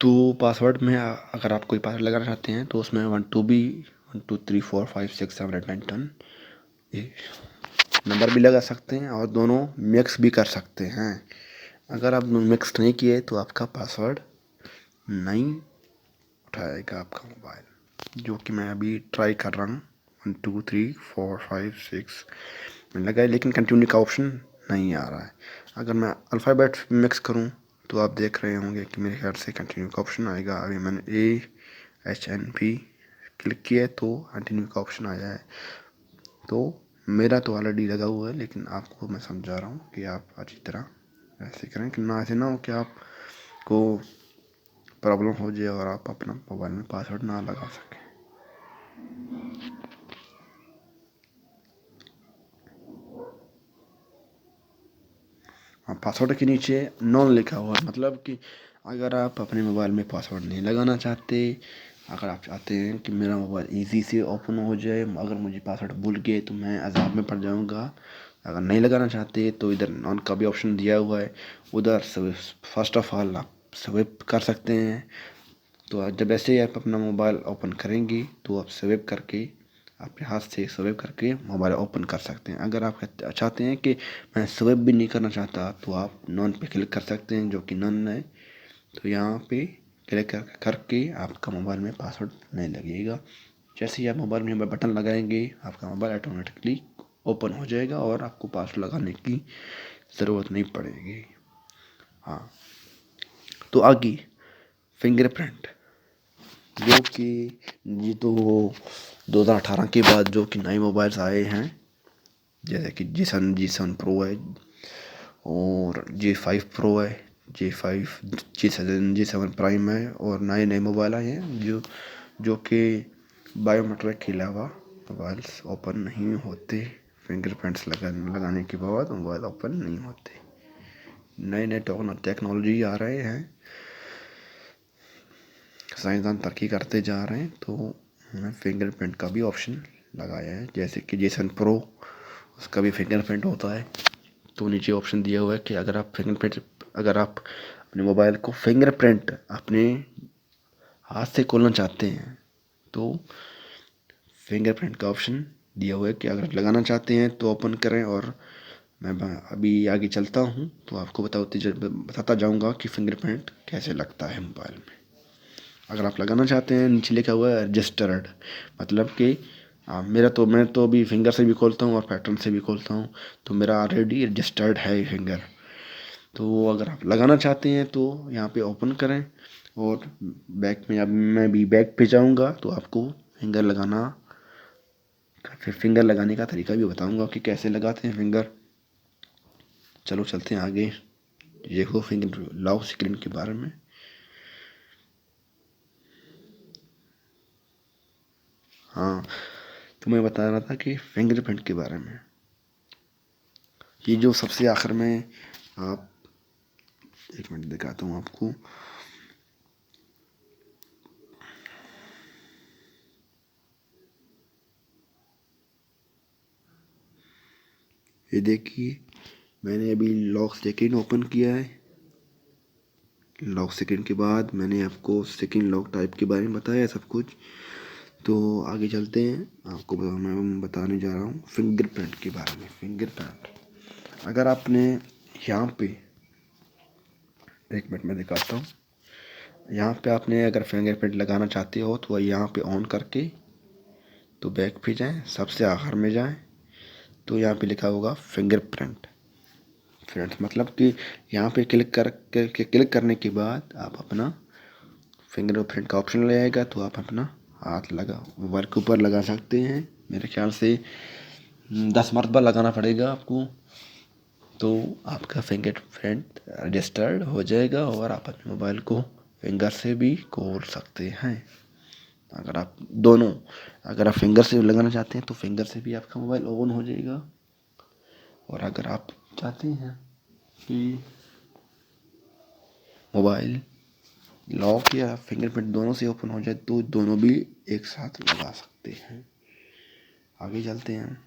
तो पासवर्ड में अगर आप कोई पासवर्ड लगाना चाहते हैं तो उसमें 1 2 3 4 5 6 7 8 9 10 ये नंबर भी लगा सकते हैं और दोनों मिक्स भी कर सकते हैं। अगर आप मिक्स नहीं किए तो आपका पासवर्ड नहीं उठाएगा आपका मोबाइल, जो कि मैं अभी ट्राई कर रहा हूँ। 1 2 3 4 5 6 मैंने लगाया, लेकिन कंटिन्यू का ऑप्शन नहीं आ रहा है। अगर मैं अल्फ़ाबेट मिक्स करूँ तो आप देख रहे होंगे कि मेरे ख्याल से कंटिन्यू का ऑप्शन आएगा। अभी मैंने AHNP क्लिक किया है तो कंटिन्यू का ऑप्शन आया है। तो मेरा तो ऑलरेडी लगा हुआ है, लेकिन आपको मैं समझा रहा हूँ कि आप अच्छी तरह ऐसे करें कि ना ऐसे ना हो कि आपको प्रॉब्लम हो जाए और आप अपना मोबाइल में पासवर्ड ना लगा सकें। हाँ, पासवर्ड के नीचे नॉन लिखा हुआ है, मतलब कि अगर आप अपने मोबाइल में पासवर्ड नहीं लगाना चाहते, अगर आप चाहते हैं कि मेरा मोबाइल इजी से ओपन हो जाए, अगर मुझे पासवर्ड भूल गए तो मैं अज़ाब में पड़ जाऊंगा, अगर नहीं लगाना चाहते तो इधर नॉन का भी ऑप्शन दिया हुआ है, उधर फर्स्ट ऑफ ऑल आप स्विप कर सकते हैं। तो जब ऐसे ही आप अपना मोबाइल ओपन करेंगे तो आप स्विप करके अपने हाथ से स्विप करके मोबाइल ओपन कर सकते हैं। अगर आप चाहते हैं कि मैं स्विप भी नहीं करना चाहता तो आप नॉन पे क्लिक कर सकते हैं, जो कि नॉन है। तो यहाँ पे क्लिक करके आपका मोबाइल में पासवर्ड नहीं लगेगा। जैसे ही आप मोबाइल में बटन लगाएंगे आपका मोबाइल ऑटोमेटिकली ओपन हो जाएगा और आपको पासवर्ड लगाने की ज़रूरत नहीं पड़ेगी। हाँ, तो आगे फिंगरप्रिंट, जो कि ये तो 2018 के बाद जो कि नए मोबाइल्स आए हैं, जैसे कि जी7 प्रो है और J5 प्रो है, J5 J7 प्राइम है, और नए मोबाइल आए हैं जो कि बायोमेट्रिक के अलावा मोबाइल्स ओपन नहीं होते। फिंगरप्रिंट्स लगाने के बाद मोबाइल ओपन नहीं होते। नए टेक्नोलॉजी आ रहे हैं, साइंसदान तरक्की करते जा रहे हैं, तो उन्होंने फिंगरप्रिंट का भी ऑप्शन लगाया है। जैसे कि J7 प्रो, उसका भी फिंगरप्रिंट होता है। तो नीचे ऑप्शन दिया हुआ है कि अगर आप अपने मोबाइल को फिंगरप्रिंट अपने हाथ से खोलना चाहते हैं तो फिंगरप्रिंट का ऑप्शन दिया हुआ है कि अगर लगाना चाहते हैं तो ओपन करें। और मैं अभी आगे चलता हूँ तो आपको बताता जाऊँगा कि फिंगरप्रिंट कैसे लगता है मोबाइल में। अगर आप लगाना चाहते हैं, नीचे लिखा हुआ है रजिस्टर्ड, मतलब कि मैं तो अभी फिंगर से भी खोलता हूँ और पैटर्न से भी खोलता हूँ, तो मेरा ऑलरेडी रजिस्टर्ड है फिंगर। तो अगर आप लगाना चाहते हैं तो यहाँ पे ओपन करें और बैक में, अब मैं भी बैक पे जाऊँगा तो आपको फिंगर लगाने का तरीका भी बताऊँगा कि कैसे लगाते हैं फिंगर। चलो चलते हैं आगे, देखो फिंगर लॉक स्क्रीन के बारे में। हाँ, तो मैं बता रहा था कि फिंगरप्रिंट के बारे में, ये जो सबसे आखिर में, आप एक मिनट दिखाता हूँ आपको। ये देखिए, मैंने अभी लॉक स्क्रीन ओपन किया है। लॉक स्क्रीन के बाद मैंने आपको सेकंड लॉक टाइप के बारे में बताया सब कुछ। तो आगे चलते हैं, आपको मैं बताने जा रहा हूँ फिंगरप्रिंट के बारे में। फिंगरप्रिंट, अगर आपने यहाँ पे, एक मिनट में दिखाता हूँ, यहाँ पे आपने अगर फिंगरप्रिंट लगाना चाहते हो तो यहाँ पे ऑन करके तो बैक पे जाएं, सबसे आखिर में जाएं, तो यहाँ पे लिखा होगा फिंगरप्रिंट। फ्रेंड्स, मतलब कि यहाँ पे क्लिक करने के बाद आप अपना फिंगरप्रिंट का ऑप्शन ले आएगा, तो आप अपना हाथ मोबाइल के ऊपर लगा सकते हैं। मेरे ख्याल से 10 मरतबा लगाना पड़ेगा आपको, तो आपका फिंगरप्रिंट रजिस्टर्ड हो जाएगा और आप अपने मोबाइल को फिंगर से भी खोल सकते हैं। अगर आप फिंगर से लगाना चाहते हैं तो फिंगर से भी आपका मोबाइल ओपन हो जाएगा। और अगर आप चाहते हैं कि मोबाइल लॉक या फिंगरप्रिंट दोनों से ओपन हो जाए तो दोनों भी एक साथ लगा सकते हैं। आगे चलते हैं।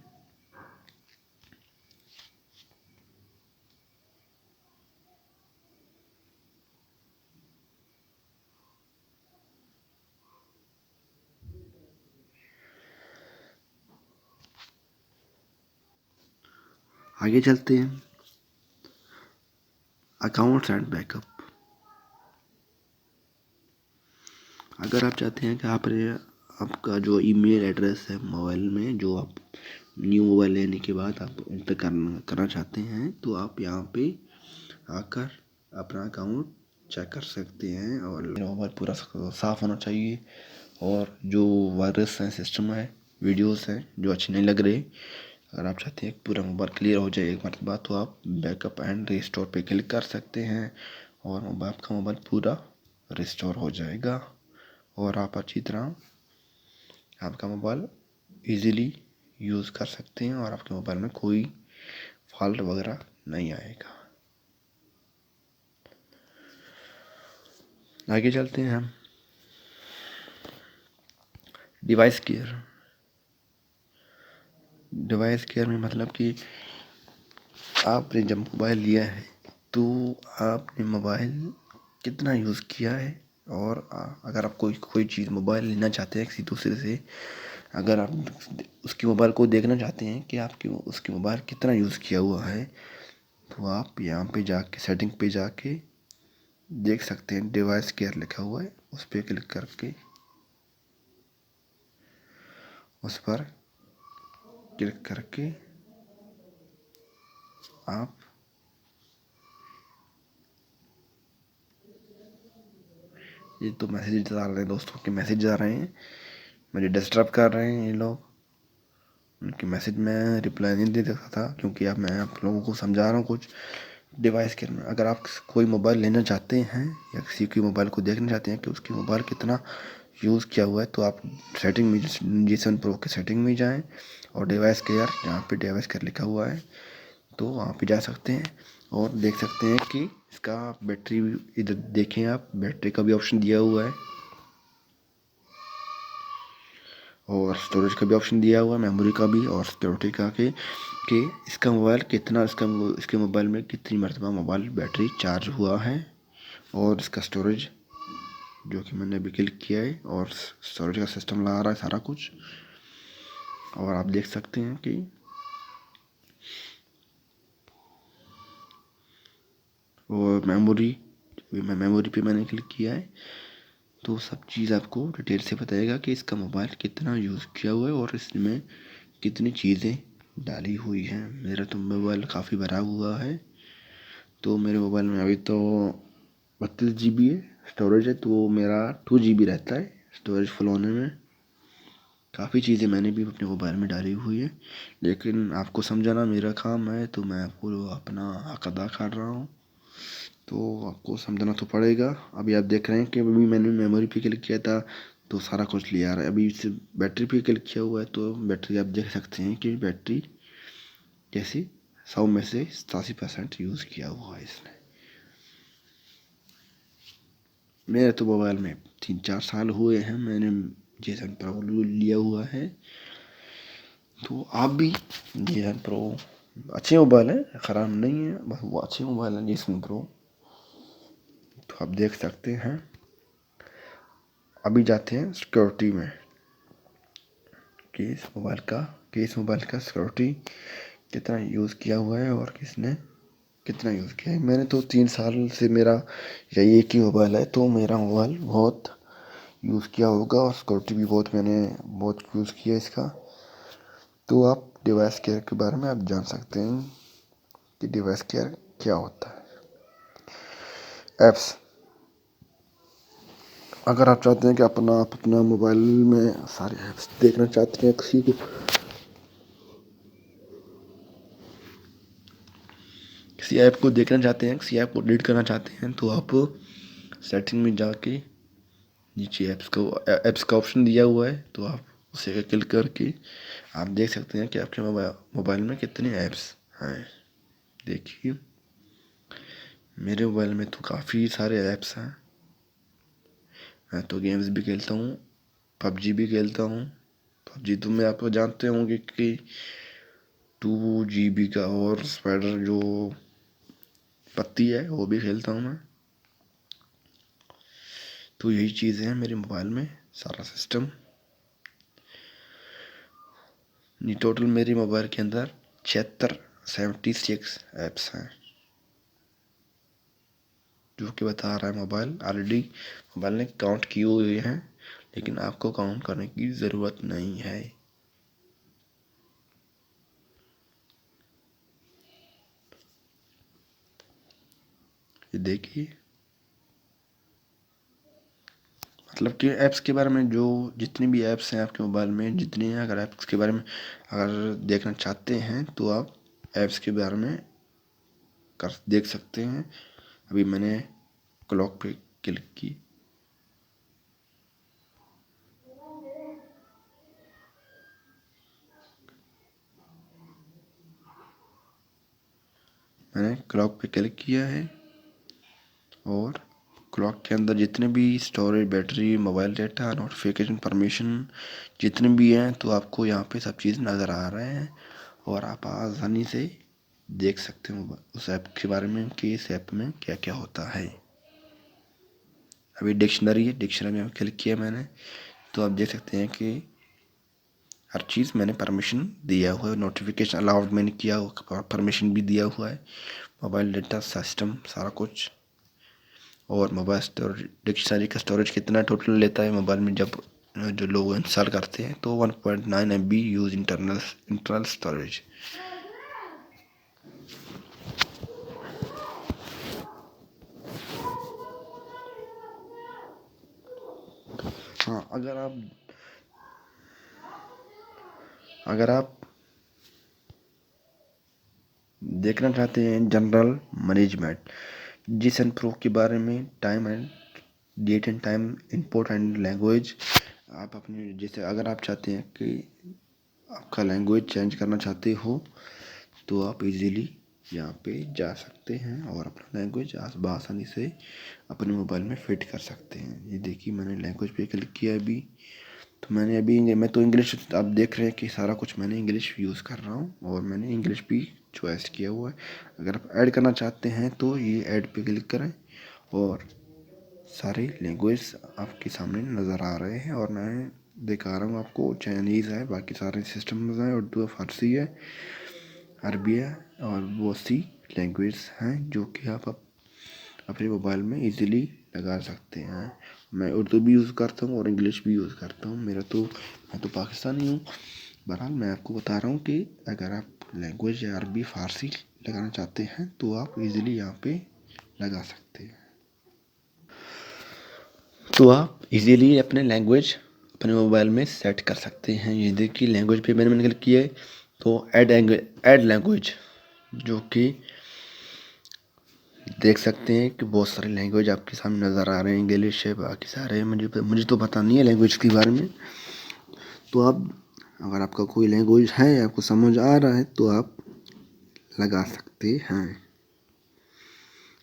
Accounts and backup. अगर आप चाहते हैं कि आपका जो ईमेल एड्रेस है मोबाइल में, जो आप न्यू मोबाइल लेने के बाद आप इंटर करना चाहते हैं, तो आप यहाँ पे आकर अपना अकाउंट चेक कर सकते हैं। और मोबाइल पूरा साफ़ होना चाहिए और जो वायरस है, सिस्टम है, वीडियोस हैं जो अच्छे नहीं लग रहे, अगर आप चाहते हैं पूरा मोबाइल क्लियर हो जाए एक मरतबा, तो आप बैकअप एंड रिस्टोर पे क्लिक कर सकते हैं और आपका मोबाइल पूरा रिस्टोर हो जाएगा और आप अच्छी तरह आपका मोबाइल इजीली यूज़ कर सकते हैं और आपके मोबाइल में कोई फॉल्ट वगैरह नहीं आएगा। आगे चलते हैं हम। डिवाइस केयर में मतलब कि आपने जब मोबाइल लिया है तो आपने मोबाइल कितना यूज़ किया है, और अगर आप कोई चीज़ मोबाइल लेना चाहते हैं किसी दूसरे से, अगर आप उसकी मोबाइल को देखना चाहते हैं कि उसकी मोबाइल कितना यूज़ किया हुआ है, तो आप यहाँ पे जाके सेटिंग पे जाके देख सकते हैं। डिवाइस केयर लिखा हुआ है, उस पर क्लिक करके उस पर क्लिक करके आप ये तो मैसेज आ रहे हैं, दोस्तों के मैसेज आ रहे हैं, मुझे डिस्टर्ब कर रहे हैं ये लोग। उनके मैसेज में रिप्लाई नहीं दे सकता था क्योंकि अब मैं आप लोगों को समझा रहा हूँ कुछ। डिवाइस केयर में अगर आप कोई मोबाइल लेना चाहते हैं या किसी की मोबाइल को देखना चाहते हैं कि उसकी मोबाइल कितना यूज़ किया हुआ है, तो आप सेटिंग में G7 Pro के सेटिंग में जाएं और डिवाइस केयर, जहाँ पे डिवाइस केयर लिखा हुआ है, तो वहाँ पे जा सकते हैं और देख सकते हैं कि इसका बैटरी, इधर देखें आप, बैटरी का भी ऑप्शन दिया हुआ है और स्टोरेज का भी ऑप्शन दिया हुआ है, मेमोरी का भी और सिक्योरिटी का कि इसका मोबाइल कितना, इसके मोबाइल में कितनी मरतबा मोबाइल बैटरी चार्ज हुआ है और इसका स्टोरेज जो कि मैंने अभी क्लिक किया है और स्टोरेज का सिस्टम लगा रहा है सारा कुछ। और आप देख सकते हैं कि और मेमोरी पे मैंने क्लिक किया है, तो सब चीज़ आपको डिटेल से बताएगा कि इसका मोबाइल कितना यूज़ किया हुआ है और इसमें कितनी चीज़ें डाली हुई हैं। मेरा तो मोबाइल काफ़ी भरा हुआ है, तो मेरे मोबाइल में अभी तो 32 GB है स्टोरेज है, तो मेरा 2 GB रहता है स्टोरेज फुल होने में। काफ़ी चीज़ें मैंने भी अपने मोबाइल में डाली हुई है, लेकिन आपको समझाना मेरा काम है, तो मैं आपको अपना हक अदा कर रहा हूँ, तो आपको समझना तो पड़ेगा। अभी आप देख रहे हैं कि अभी मैंने मेमोरी पे क्लिक किया था तो सारा कुछ लिया रहा है। अभी इस बैटरी पे क्लिक किया हुआ है तो बैटरी आप देख सकते हैं कि बैटरी जैसे 100 में से 87% यूज़ किया हुआ है इसने। मेरे तो मोबाइल में 3-4 साल हुए हैं मैंने G7 Pro लिया हुआ है, तो आप भी G7 Pro अच्छे मोबाइल है, ख़राब नहीं है, बस वो अच्छे मोबाइल है G7 Pro, तो आप देख सकते हैं। अभी जाते हैं सिक्योरिटी में कि इस मोबाइल का सिक्योरिटी कितना यूज़ किया हुआ है और किसने कितना यूज़ किया है। मैंने तो 3 साल से मेरा यही एक ही मोबाइल है, तो मेरा मोबाइल बहुत यूज़ किया होगा और सिक्योरिटी भी मैंने बहुत यूज़ किया इसका। तो आप डिवाइस केयर के बारे में आप जान सकते हैं कि डिवाइस केयर क्या होता है। ऐप्स, अगर आप चाहते हैं कि आप अपना मोबाइल में सारे ऐप्स देखना चाहते हैं किसी ऐप को देखना चाहते हैं, किसी ऐप को डिलीट करना चाहते हैं, तो आप सेटिंग में जाके नीचे ऐप्स का ऑप्शन दिया हुआ है, तो आप उसे क्लिक करके आप देख सकते हैं कि आपके मोबाइल में कितने ऐप्स हैं। देखिए मेरे मोबाइल में तो काफ़ी सारे ऐप्स हैं। मैं तो गेम्स भी खेलता हूँ, पबजी भी खेलता हूँ। पबजी तो मैं आपको जानते होंगे कि 2 GB का, और स्पाइडर जो पत्ती है वो भी खेलता हूँ मैं। तो यही चीज़ें हैं मेरे मोबाइल में, सारा सिस्टम। ये टोटल मेरे मोबाइल के अंदर 76 ऐप्स हैं, जो कि बता रहा है मोबाइल। ऑलरेडी मोबाइल ने काउंट किए हुए हैं, लेकिन आपको काउंट करने की ज़रूरत नहीं है। ये देखिए, मतलब कि ऐप्स के बारे में, जो जितनी भी ऐप्स हैं आपके मोबाइल में, जितनी हैं, अगर ऐप्स के बारे में अगर देखना चाहते हैं तो आप ऐप्स के बारे में देख सकते हैं। अभी मैंने क्लॉक पे क्लिक की, मैंने क्लॉक पे क्लिक किया है, और क्लॉक के अंदर जितने भी storage, battery, mobile data, notification, permission जितने भी हैं, तो आपको यहाँ पे सब चीज़ नज़र आ रहे हैं, और आप आसानी से देख सकते हो उस ऐप के बारे में कि इस ऐप में क्या क्या होता है। अभी डिक्शनरी है, डिक्शनरी में क्लिक किया मैंने, तो आप देख सकते हैं कि हर चीज़ मैंने परमिशन दिया हुआ है। नोटिफिकेशन अलाउड मैंने किया, परमिशन भी दिया हुआ है। मोबाइल डेटा, सिस्टम, सारा कुछ। और मोबाइल स्टोरेज, डिक्शनरी का स्टोरेज कितना टोटल लेता है मोबाइल में, जब जो लोग इंस्टॉल करते हैं, तो 1.9 MB यूज इंटरनल स्टोरेज। हाँ, अगर आप देखना चाहते हैं जनरल मैनेजमेंट, जिस प्रो के बारे में, time and date and time, import and language, आप अपनी, जैसे अगर आप चाहते हैं कि आपका लैंग्वेज चेंज करना चाहते हो, तो आप इजीली यहाँ पे जा सकते हैं और अपना लैंग्वेज आसानी से अपने मोबाइल में फिट कर सकते हैं। ये देखिए मैंने लैंग्वेज पे क्लिक किया अभी, तो मैं तो इंग्लिश, आप देख रहे हैं कि सारा कुछ मैंने इंग्लिश यूज़ कर रहा हूँ, और मैंने इंग्लिश भी चॉइस किया हुआ है। अगर आप ऐड करना चाहते हैं तो ये ऐड पे क्लिक करें, और सारे लैंग्वेज आपके सामने नज़र आ रहे हैं, और मैं दिखा रहा हूँ आपको। चाइनीज़ है, बाकी सारे सिस्टम्स हैं, उर्दू, फारसी है, अरबी है, और बहुत सी लैंग्वेज हैं जो कि आप अपने मोबाइल में इजीली लगा सकते हैं। मैं उर्दू भी यूज़ करता हूँ और इंग्लिश भी यूज़ करता हूँ। मैं तो पाकिस्तानी हूँ। बहरहाल मैं आपको बता रहा हूँ कि अगर आप लैंग्वेज या अरबी, फारसी लगाना चाहते हैं, तो आप इजीली यहाँ पे लगा सकते हैं। तो आप इजीली अपने लैंग्वेज अपने मोबाइल में सेट कर सकते हैं। ये देखिए लैंग्वेज पे मैंने क्लिक किया है, तो ऐड लैंग्वेज, जो कि देख सकते हैं कि बहुत सारे लैंग्वेज आपके सामने नज़र आ रहे हैं। इंग्लिश है, बाकी सारे मुझे तो पता नहीं है लैंग्वेज के बारे में। तो आप, अगर आपका कोई लैंग्वेज है, आपको समझ आ रहा है, तो आप लगा सकते हैं।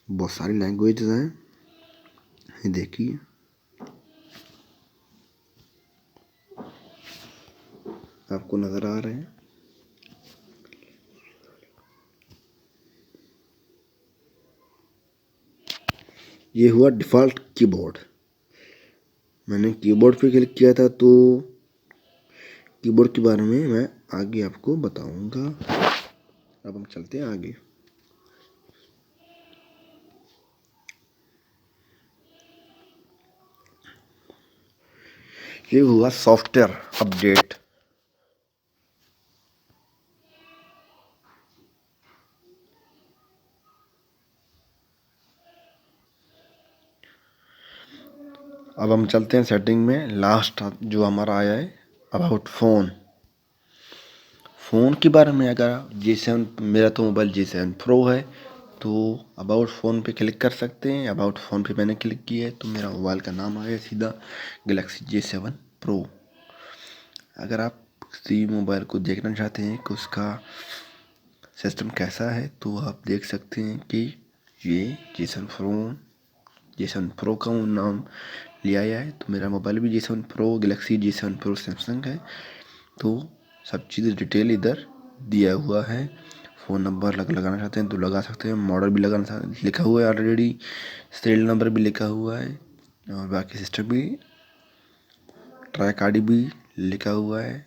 बहुत सारी लैंग्वेज हैं, ये देखिए। आपको नज़र आ रहे हैं। ये हुआ डिफ़ॉल्ट कीबोर्ड। मैंने कीबोर्ड पे क्लिक किया था, तो कीबोर्ड के बारे में मैं आगे आपको बताऊंगा। अब हम चलते हैं आगे। ये हुआ सॉफ्टवेयर अपडेट। अब हम चलते हैं सेटिंग में। लास्ट जो हमारा आया है अबाउट फ़ोन के बारे में। अगर G7, मेरा तो मोबाइल G7 Pro है, तो अबाउट फ़ोन पे क्लिक कर सकते हैं। अबाउट फ़ोन पे मैंने क्लिक किया है तो मेरा मोबाइल का नाम आया सीधा गैलेक्सी J7 Pro। अगर आप किसी मोबाइल को देखना चाहते हैं कि उसका सिस्टम कैसा है तो आप देख सकते हैं कि ये J7 Pro का नाम लिया गया है। तो मेरा मोबाइल भी J7 Pro Galaxy J7 Pro Samsung है। तो सब चीज़ डिटेल इधर दिया हुआ है। फ़ोन नंबर लगाना चाहते हैं तो लगा सकते हैं। मॉडल भी लगाना लिखा हुआ है ऑलरेडी, सीरियल नंबर भी लिखा हुआ है और बाकी सिस्टम भी, ट्रैक आईडी भी लिखा हुआ है।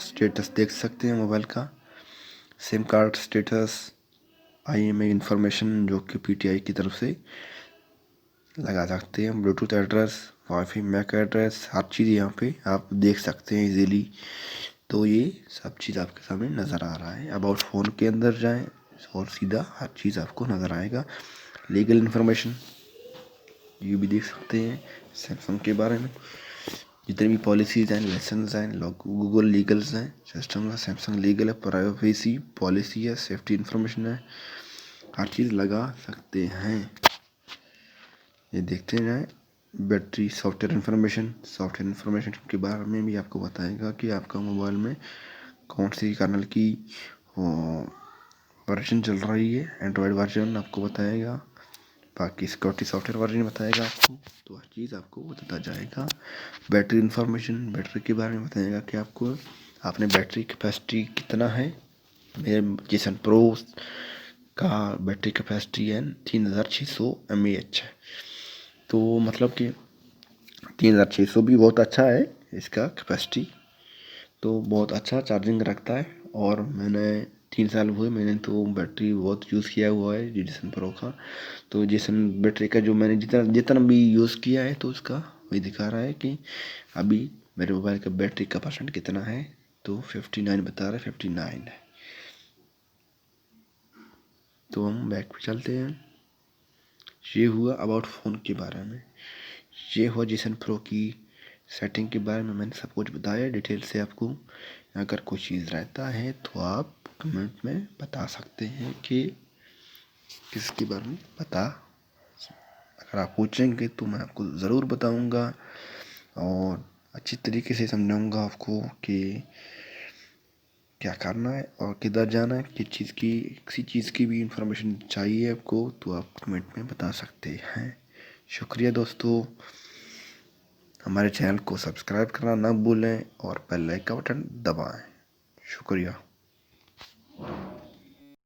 स्टेटस देख सकते हैं मोबाइल का, SIM card status, IMEI information जो कि PTI की तरफ से लगा सकते हैं। Bluetooth address, wifi MAC address, हर चीज़ यहाँ पे आप देख सकते हैं इजीली। तो ये सब चीज़ आपके सामने नज़र आ रहा है। अबाउट फ़ोन के अंदर जाएं और सीधा हर चीज़ आपको नज़र आएगा। लीगल इन्फॉर्मेशन ये भी देख सकते हैं सैमसंग के बारे में, जितनी भी पॉलिसीज़ हैं, लाइसेंस हैं, गूगल लीगल्स हैं, सिस्टम का सैमसंग लीगल है, प्राइवेसी पॉलिसी है, सेफ्टी इन्फॉर्मेशन है, हर चीज़ लगा सकते हैं। ये देखते जाएं। बैटरी, सॉफ्टवेयर इन्फॉर्मेशन के बारे में भी आपको बताएगा कि आपका मोबाइल में कौन सी कर्नल की वर्जन चल रही है। एंड्रॉयड वर्जन आपको बताएगा, बाकी सिक्योरिटी सॉफ्टवेयर वर्जन बताएगा आपको। तो हर चीज़ आपको बताता जाएगा। बैटरी इन्फॉर्मेशन, बैटरी के बारे में बताएगा कि आपको आपने बैटरी कैपेसिटी कितना है। मेरे J7 Pro का बैटरी कैपेसिटी है 3600 mAh है। तो मतलब कि 3600 भी बहुत अच्छा है इसका कैपेसिटी, तो बहुत अच्छा चार्जिंग रखता है। और मैंने 3 साल हुए मैंने तो बैटरी बहुत यूज़ किया हुआ है J7 Pro का। तो J7 बैटरी का जो मैंने जितना भी यूज़ किया है तो उसका वही दिखा रहा है कि अभी मेरे मोबाइल का बैटरी का परसेंट कितना है। तो 59 बता रहा है, 59 है। तो हम बैक पे चलते हैं। ये हुआ अबाउट फ़ोन के बारे में। ये हुआ J7 Pro की सेटिंग के बारे में, मैंने सब कुछ बताया डिटेल से आपको। अगर कोई चीज़ रहता है तो आप कमेंट में बता सकते हैं कि किसके बारे में पता। अगर आप पूछेंगे तो मैं आपको ज़रूर बताऊंगा और अच्छी तरीके से समझाऊंगा आपको कि क्या करना है और किधर जाना है। किसी चीज़ की भी इंफॉर्मेशन चाहिए आपको तो आप कमेंट में बता सकते हैं। शुक्रिया दोस्तों, हमारे चैनल को सब्सक्राइब करना ना भूलें और बेल आइकन का बटन दबाएं। शुक्रिया।